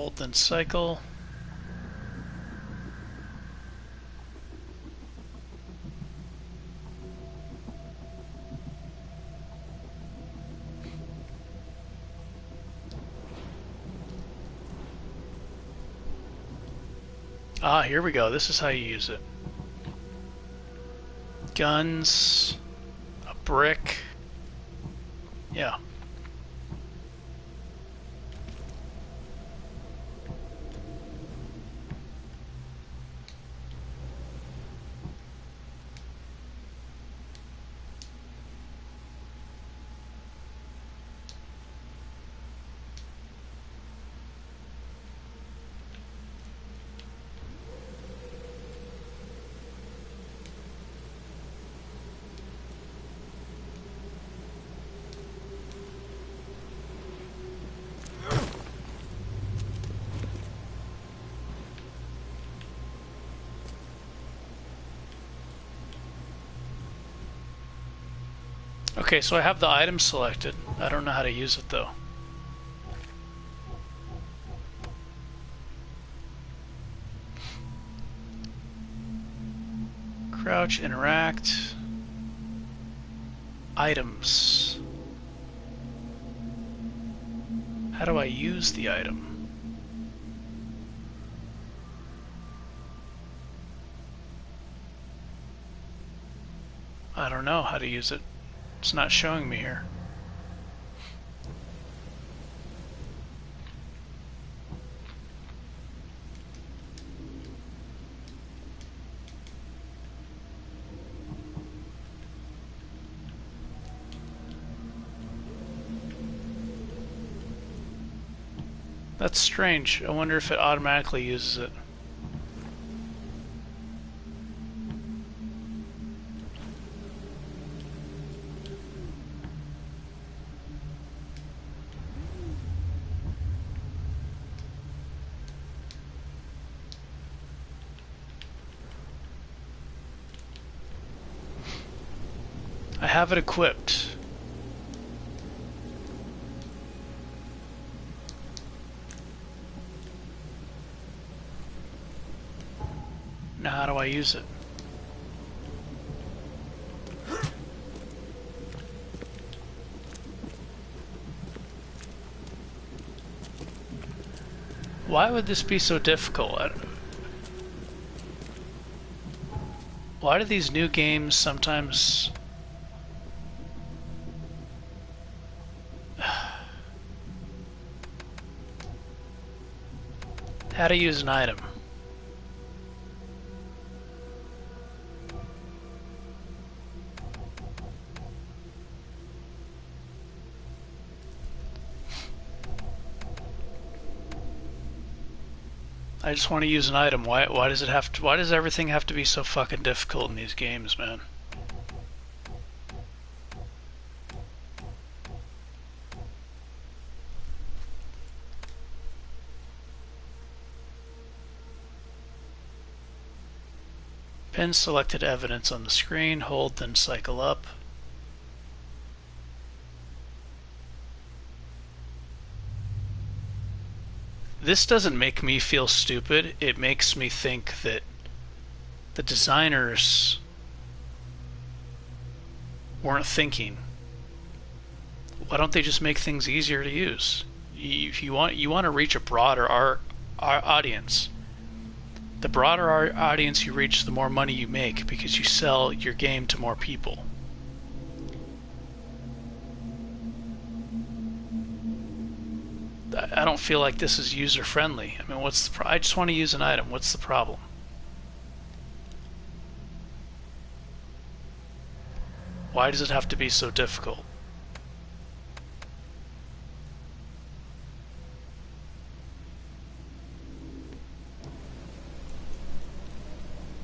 Hold, then cycle. Ah, here we go. This is how you use it. Guns, a brick. Yeah. Okay, so I have the item selected. I don't know how to use it though. Crouch, interact, items. How do I use the item? I don't know how to use it. It's not showing me here. That's strange. I wonder if it automatically uses it. I have it equipped. Now how do I use it? Why would this be so difficult? Why do these new games sometimes... How to use an item. I just want to use an item. Why does it have to, why does everything have to be so fucking difficult in these games, man? Pin selected evidence on the screen. Hold, then cycle up. This doesn't make me feel stupid. It makes me think that the designers weren't thinking. Why don't they just make things easier to use? If you want to reach a broader audience. The broader audience you reach, the more money you make because you sell your game to more people. I don't feel like this is user friendly. I mean, what's the I just want to use an item. What's the problem? Why does it have to be so difficult?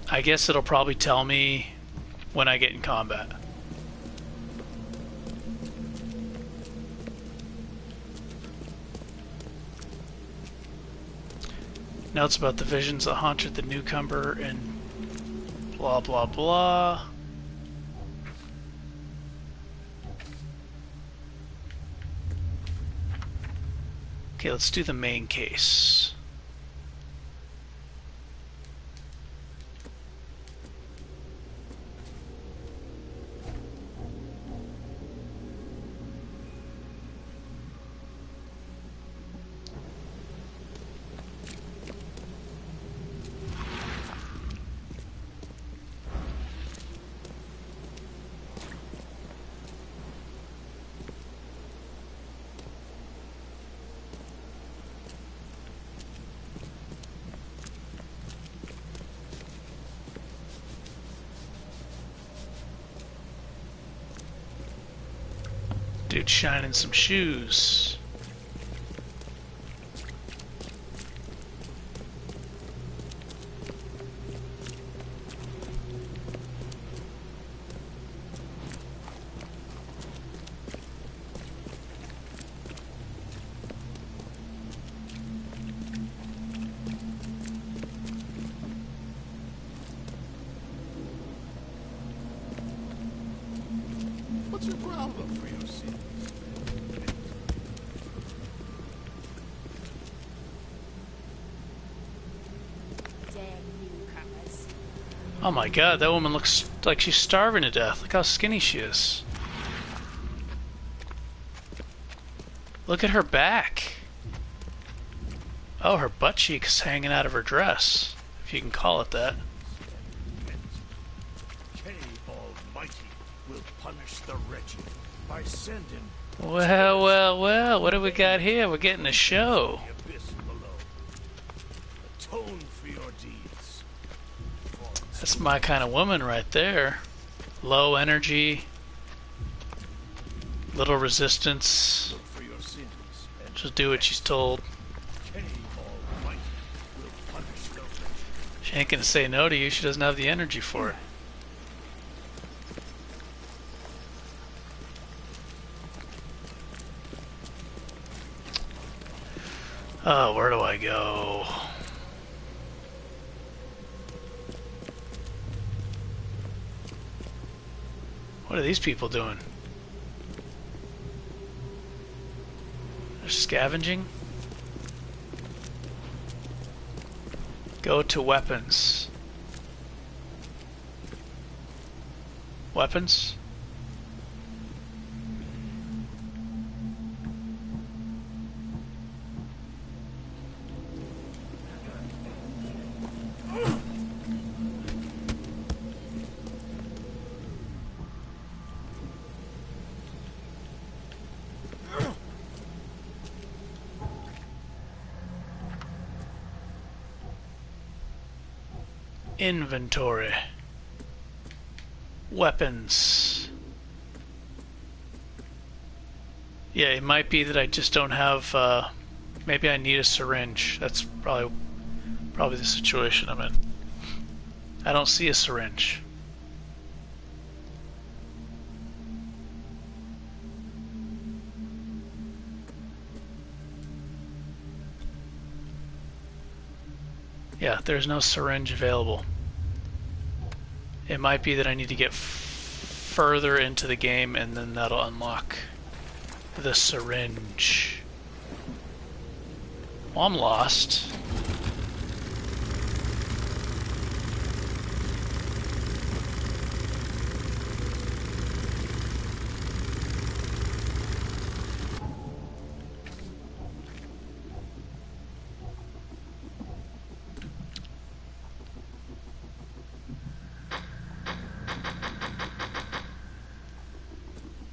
I guess it'll probably tell me when I get in combat. Notes about the visions that haunted the newcomer and blah blah blah. Okay, let's do the main case. could shine in some shoes. What's your problem for your sins? Oh my god, that woman looks like she's starving to death. Look how skinny she is. Look at her back. Oh, her butt cheek's hanging out of her dress, if you can call it that. Almighty will punish the wretched by sending Well, well, well, what do we got here? We're getting a show. the abyss below. Atone for your deeds. That's my kind of woman right there. Low energy, little resistance. Look for your sins, and Just do what she's told. Almighty will punish the wretched. She ain't gonna say no to you. She doesn't have the energy for it. Oh, where do I go? What are these people doing? They're scavenging? Go to weapons. Weapons? Inventory. Weapons. Yeah, it might be that I just don't have, maybe I need a syringe. That's probably the situation I'm in. I don't see a syringe. Yeah, there's no syringe available. It might be that I need to get further into the game and then that'll unlock the syringe. Well, I'm lost.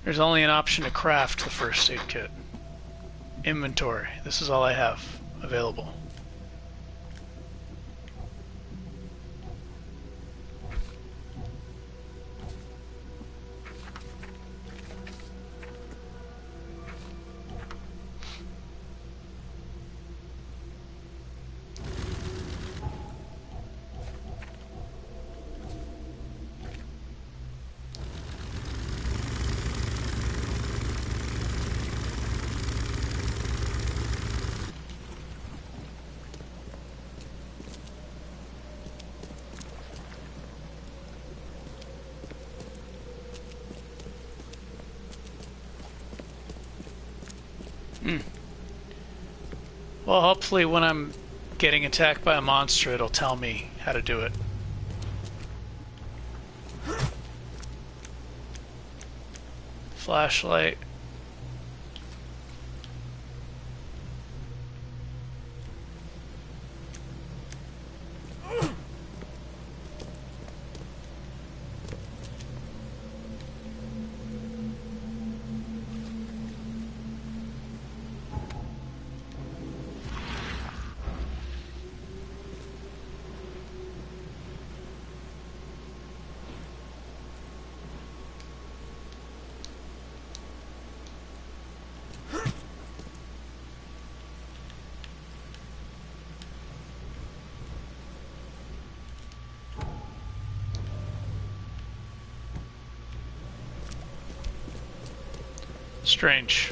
There's only an option to craft the first aid kit. Inventory. This is all I have available. Well, hopefully when I'm getting attacked by a monster, it'll tell me how to do it. Flashlight. Strange.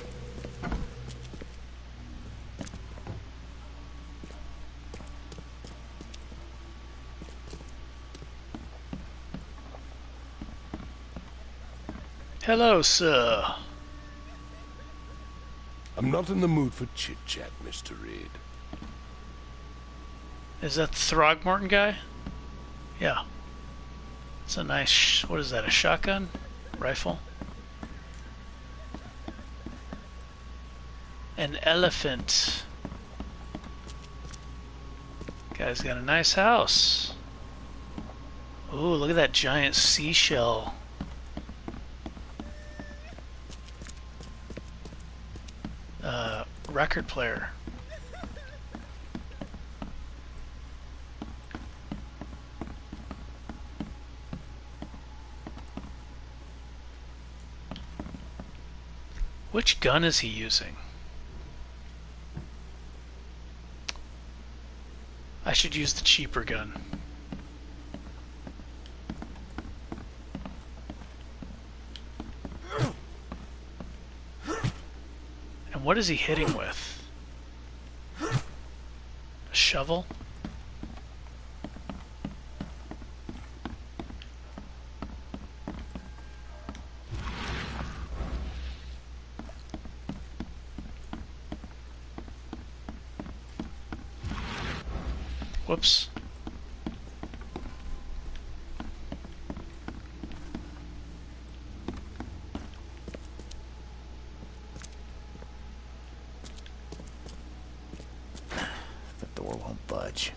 Hello, sir. I'm not in the mood for chit-chat, Mr. Reed. Is that the Throgmorton guy? Yeah. It's a nice, what is that, a shotgun? Rifle? An elephant. Guy's got a nice house. Ooh, look at that giant seashell. Record player. Which gun is he using? I should use the cheaper gun. And what is he hitting with? A shovel? Whoops. The door won't budge.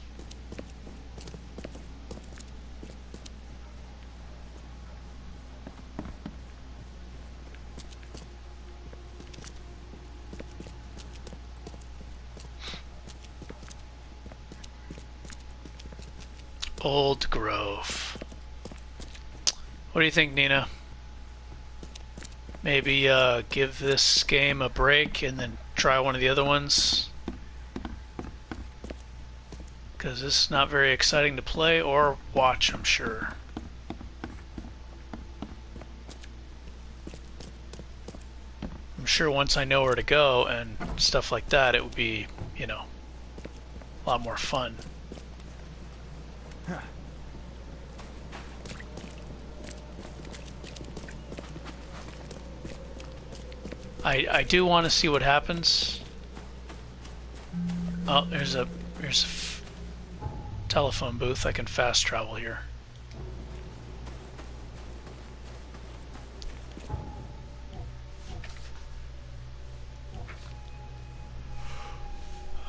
Old Grove. What do you think, Nina? Maybe give this game a break and then try one of the other ones? Because this is not very exciting to play or watch, I'm sure. I'm sure once I know where to go and stuff like that, it would be, you know, a lot more fun. I do want to see what happens. Oh, there's a telephone booth. I can fast travel here.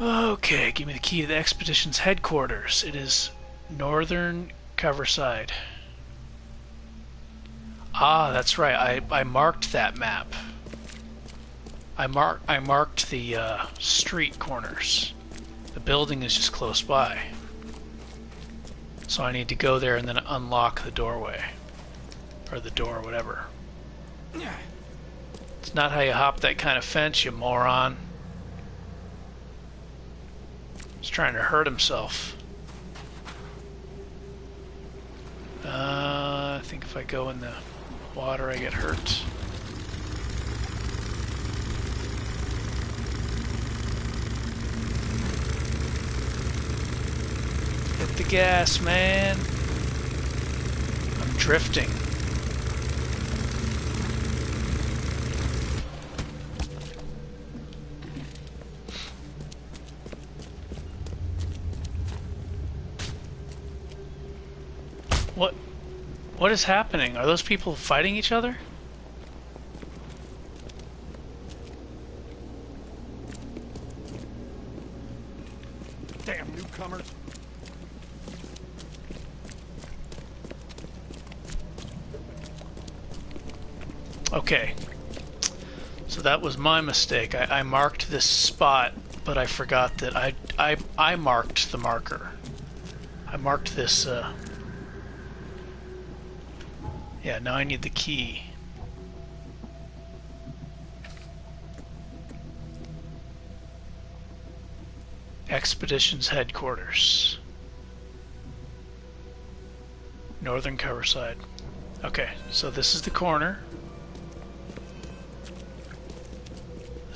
Okay, give me the key to the expedition's headquarters. It is northern Coverside. Ah, that's right. I marked that map. I marked the street corners. The building is just close by. So I need to go there and then unlock the doorway. Or the door, whatever. It's not how you hop that kind of fence, you moron. He's trying to hurt himself. I think if I go in the water I get hurt. Hit the gas, man. I'm drifting. What is happening? Are those people fighting each other? Damn newcomers. Okay. So that was my mistake. I marked this spot, but I forgot that I marked the marker. I marked this yeah, now I need the key. Expedition's headquarters. Northern Coverside. Okay, so this is the corner.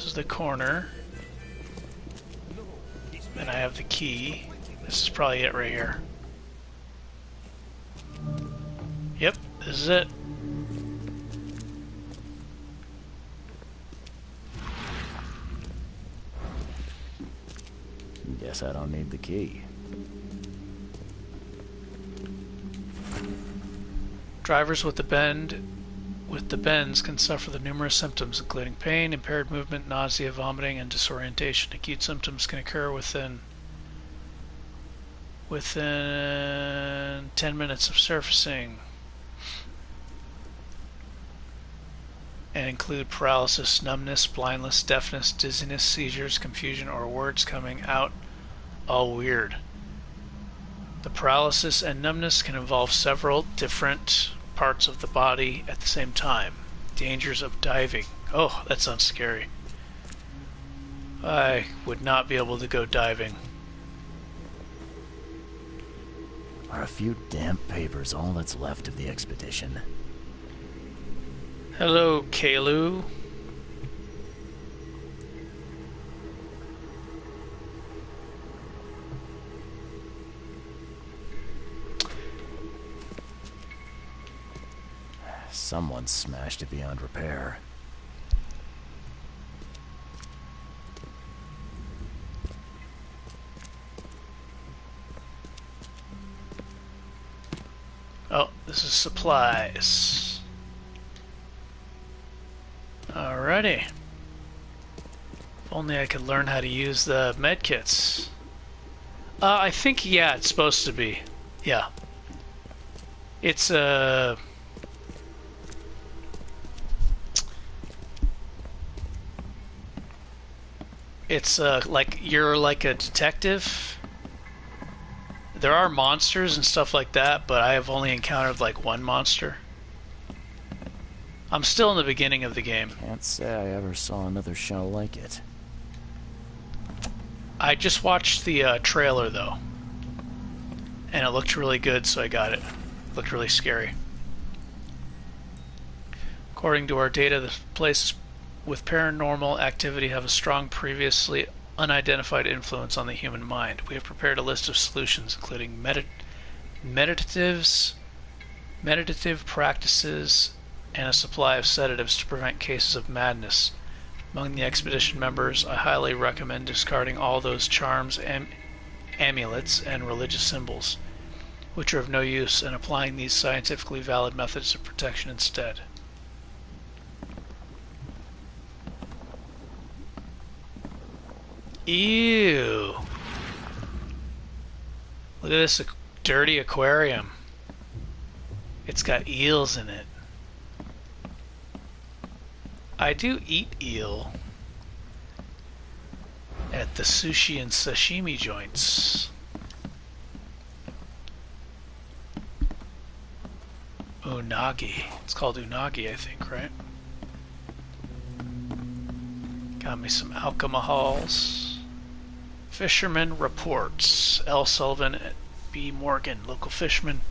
is the corner. Then I have the key. This is probably it right here. Yep, this is it. Guess I don't need the key. Drivers with the bends can suffer the numerous symptoms, including pain, impaired movement, nausea, vomiting, and disorientation. Acute symptoms can occur within 10 minutes of surfacing and include paralysis, numbness, blindness, deafness, dizziness, seizures, confusion, or words coming out all weird. The paralysis and numbness can involve several different parts of the body at the same time. Dangers of diving. Oh, that sounds scary. I would not be able to go diving. Are a few damp papers all that's left of the expedition? Hello, Kalu. Someone smashed it beyond repair. Oh, this is supplies. Alrighty. If only I could learn how to use the medkits. I think, yeah, it's supposed to be. Yeah. It's like you're like a detective. There are monsters and stuff like that, but I have only encountered like one monster. I'm still in the beginning of the game. Can't say I ever saw another show like it. I just watched the trailer though, and it looked really good, so I got it. It looked really scary. According to our data, the places with paranormal activity have a strong previously unidentified influence on the human mind. We have prepared a list of solutions including meditative practices and a supply of sedatives to prevent cases of madness. Among the expedition members, I highly recommend discarding all those charms, amulets, and religious symbols, which are of no use, and applying these scientifically valid methods of protection instead. Ew. Look at this dirty aquarium. It's got eels in it. I do eat eel at the sushi and sashimi joints. Unagi. It's called unagi, I think, right? Got me some alcohols. Fisherman reports. L. Sullivan at B. Morgan. Local fishermen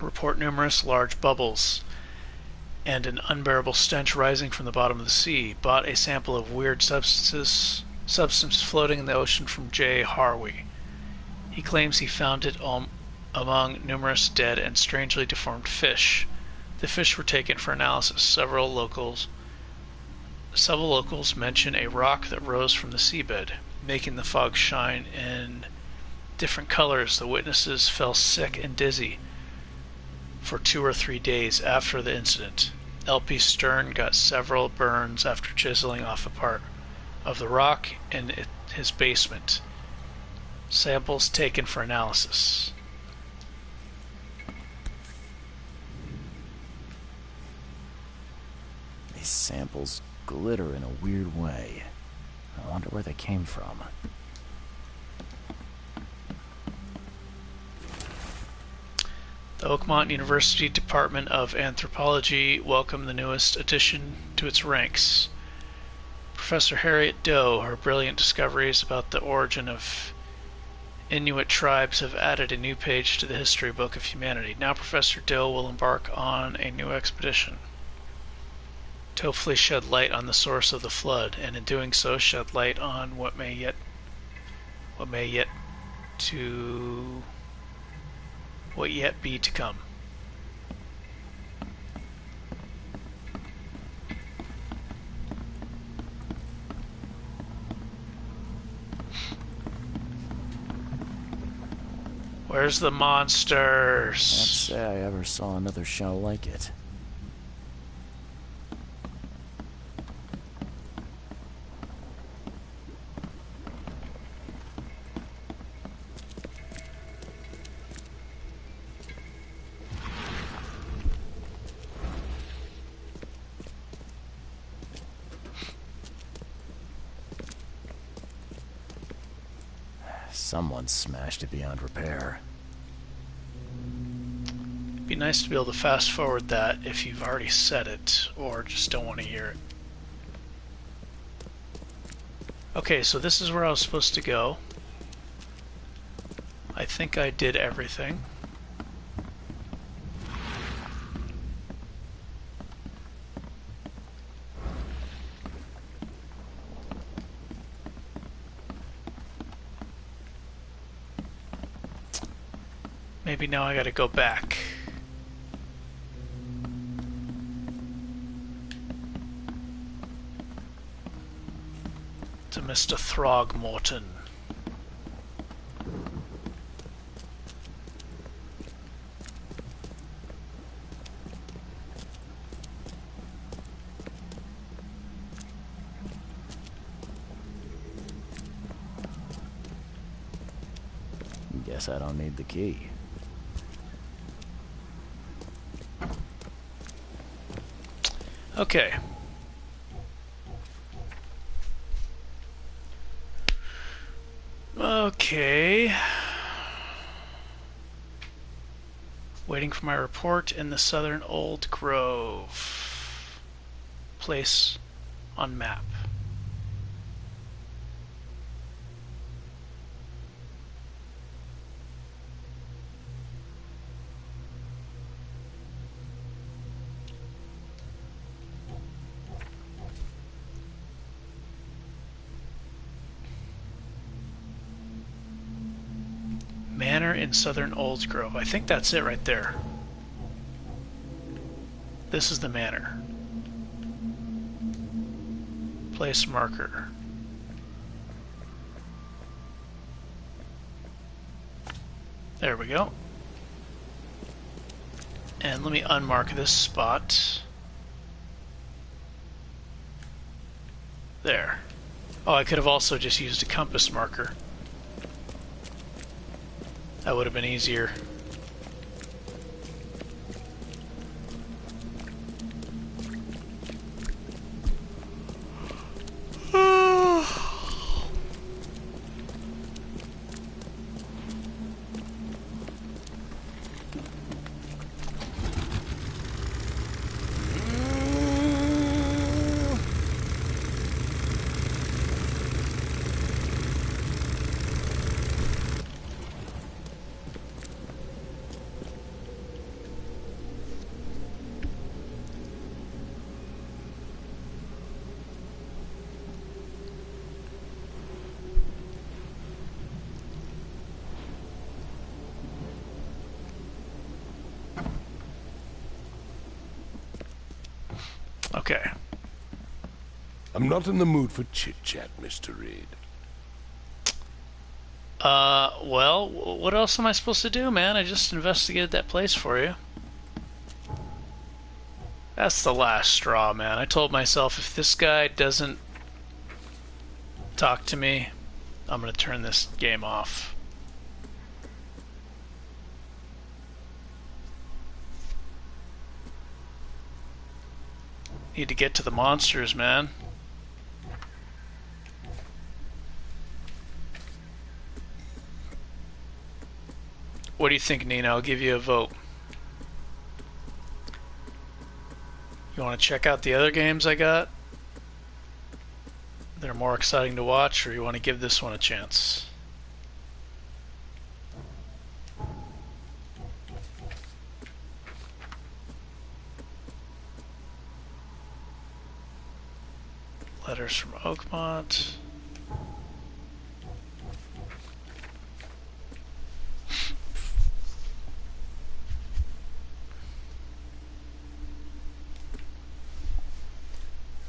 report numerous large bubbles and an unbearable stench rising from the bottom of the sea. Bought a sample of weird substance floating in the ocean from J. Harvey. He claims he found it among numerous dead and strangely deformed fish. The fish were taken for analysis. Several locals mention a rock that rose from the seabed, making the fog shine in different colors. The witnesses fell sick and dizzy for 2 or 3 days after the incident. L.P. Stern got several burns after chiseling off a part of the rock in his basement. Samples taken for analysis. These samples glitter in a weird way. I wonder where they came from. The Oakmont University Department of Anthropology welcomed the newest addition to its ranks. Professor Harriet Doe, her brilliant discoveries about the origin of Inuit tribes have added a new page to the history book of humanity. Now Professor Doe will embark on a new expedition. to hopefully shed light on the source of the flood, and in doing so shed light on what may yet be to come. Where's the monsters? Can't say I ever saw another show like it. Someone smashed it beyond repair. It'd be nice to be able to fast forward that if you've already said it, or just don't want to hear it. Okay, so this is where I was supposed to go. I think I did everything. Maybe now I gotta go back. To Mr. Throgmorton. Guess I don't need the key. Okay. Okay. Waiting for my report in the southern Old Grove. Place on map. Manor in southern Old Grove. I think that's it right there. This is the manor. Place marker. There we go. And let me unmark this spot. There. Oh, I could have also just used a compass marker. That would have been easier. Okay. I'm not in the mood for chit-chat, Mr. Reed. Well, what else am I supposed to do, man? I just investigated that place for you. That's the last straw, man. I told myself if this guy doesn't talk to me, I'm gonna turn this game off. Need to get to the monsters, man. What do you think, Nina? I'll give you a vote. You want to check out the other games I got? They're more exciting to watch, or you want to give this one a chance? Letters from Oakmont.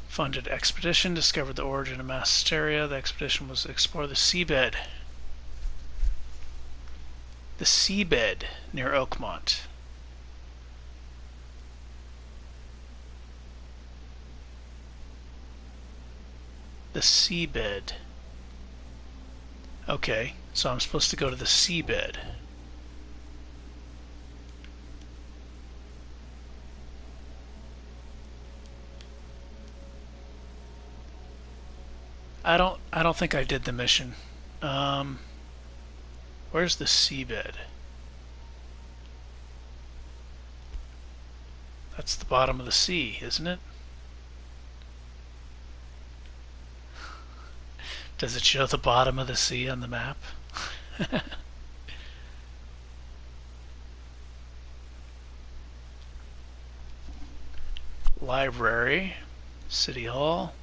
Funded expedition, discovered the origin of mass hysteria. The expedition was to explore the seabed. The seabed near Oakmont. The seabed. Okay, so I'm supposed to go to the seabed. I don't think I did the mission. Where's the seabed? That's the bottom of the sea, isn't it? Does it show the bottom of the sea on the map? Library, City Hall.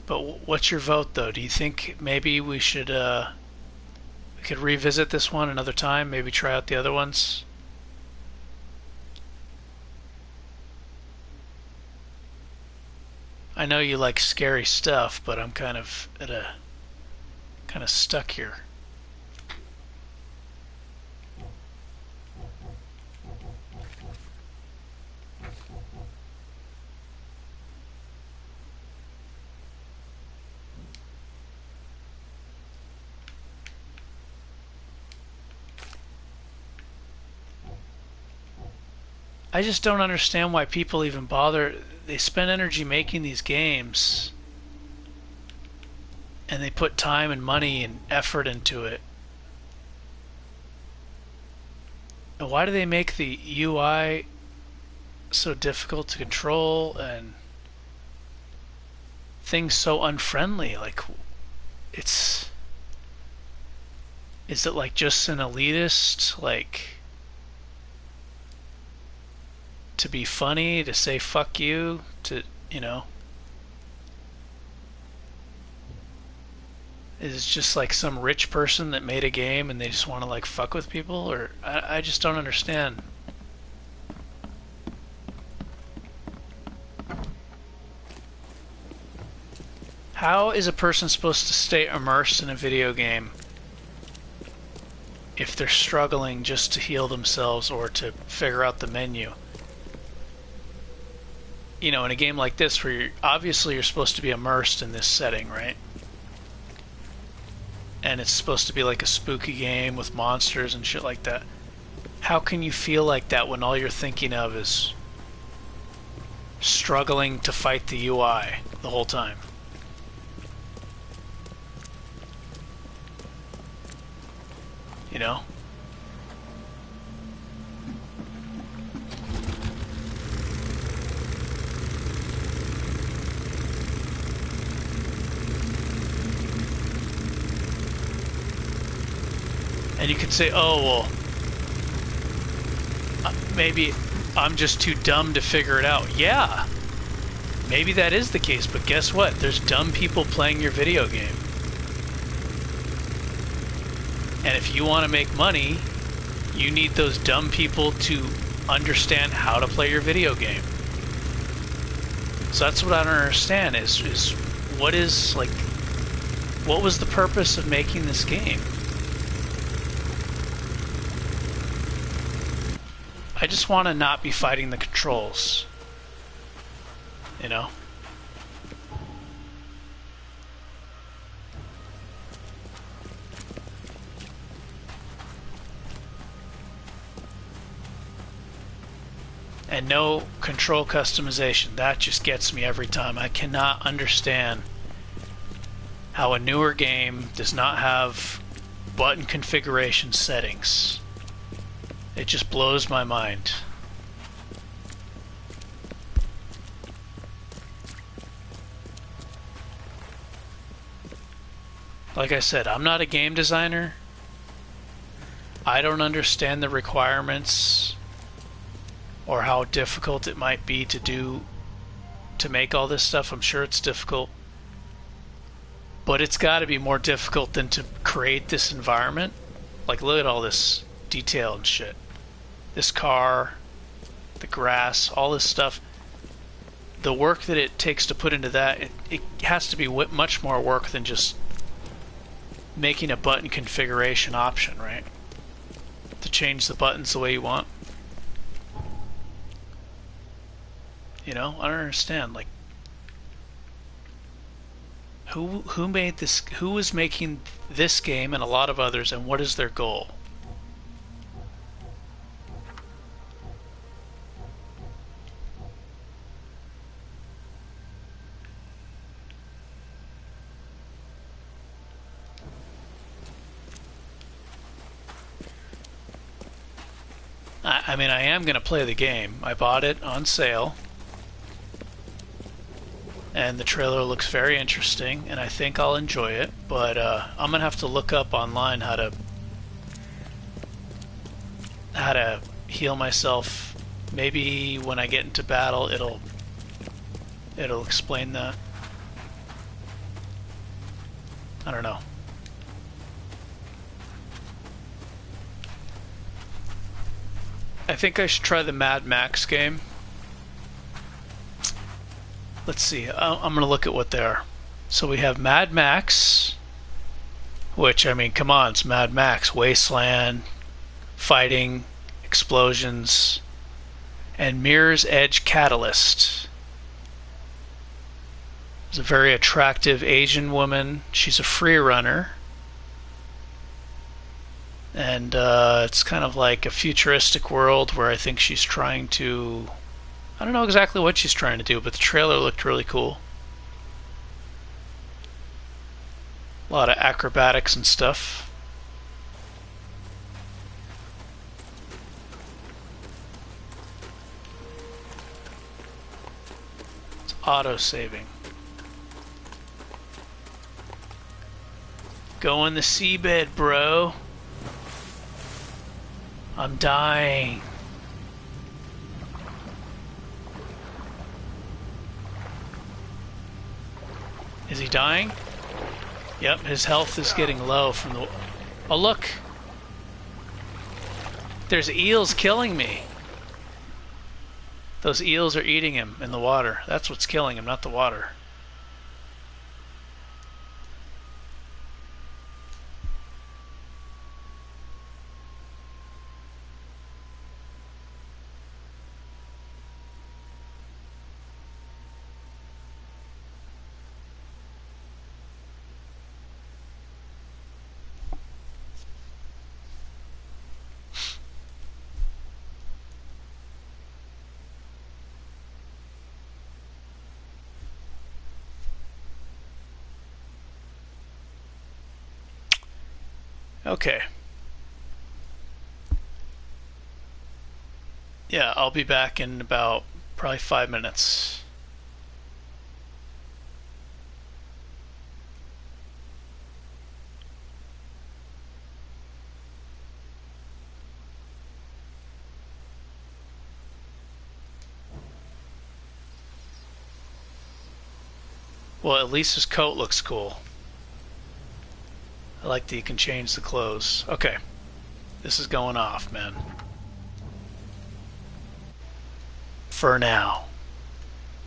But what's your vote, though? Do you think maybe we should we could revisit this one another time? Maybe try out the other ones? I know you like scary stuff, but I'm kind of stuck here. I just don't understand why people even bother. They spend energy making these games and they put time and money and effort into it. And why do they make the UI so difficult to control and things so unfriendly? Like, is it like just an elitist, like, to be funny, to say fuck you, to, you know? Is it just like some rich person that made a game and they just want to like fuck with people? Or I just don't understand. How is a person supposed to stay immersed in a video game if they're struggling just to heal themselves or to figure out the menu? You know, in a game like this where obviously you're supposed to be immersed in this setting, right? And it's supposed to be like a spooky game with monsters and shit like that. How can you feel like that when all you're thinking of is struggling to fight the UI the whole time? You know? And you could say, oh, well, maybe I'm just too dumb to figure it out. Yeah, maybe that is the case, but guess what? There's dumb people playing your video game. And if you want to make money, you need those dumb people to understand how to play your video game. So that's what I don't understand is what was the purpose of making this game? I just want to not be fighting the controls, you know? And no control customization. That just gets me every time. I cannot understand how a newer game does not have button configuration settings. It just blows my mind. Like I said, I'm not a game designer. I don't understand the requirements or how difficult it might be to make all this stuff. I'm sure it's difficult. But it's got to be more difficult than to create this environment. Like, look at all this detail and shit. This car, the grass, all this stuff. The work that it takes to put into that, it has to be much more work than just making a button configuration option, right? To change the buttons the way you want. You know, I don't understand. Like, who made this? Who is making this game and a lot of others, and what is their goal? I mean, I am going to play the game. I bought it on sale. And the trailer looks very interesting, and I think I'll enjoy it. But I'm going to have to look up online how to heal myself. Maybe when I get into battle, it'll explain that. I don't know. I think I should try the Mad Max game. Let's see. I'm going to look at what they are. So we have Mad Max, which, I mean, come on, it's Mad Max. Wasteland, fighting, explosions, and Mirror's Edge Catalyst. There's a very attractive Asian woman. She's a free runner. And it's kind of like a futuristic world where I think she's trying to... I don't know exactly what she's trying to do, but the trailer looked really cool. A lot of acrobatics and stuff. It's auto-saving. Go in the seabed, bro. I'm dying. Is he dying? Yep, his health is getting low from the... Oh, look! There's eels killing me. Those eels are eating him in the water. That's what's killing him, not the water. Okay. Yeah, I'll be back in about probably 5 minutes. Well, at least his coat looks cool. I like that you can change the clothes. Okay. This is going off, man. For now.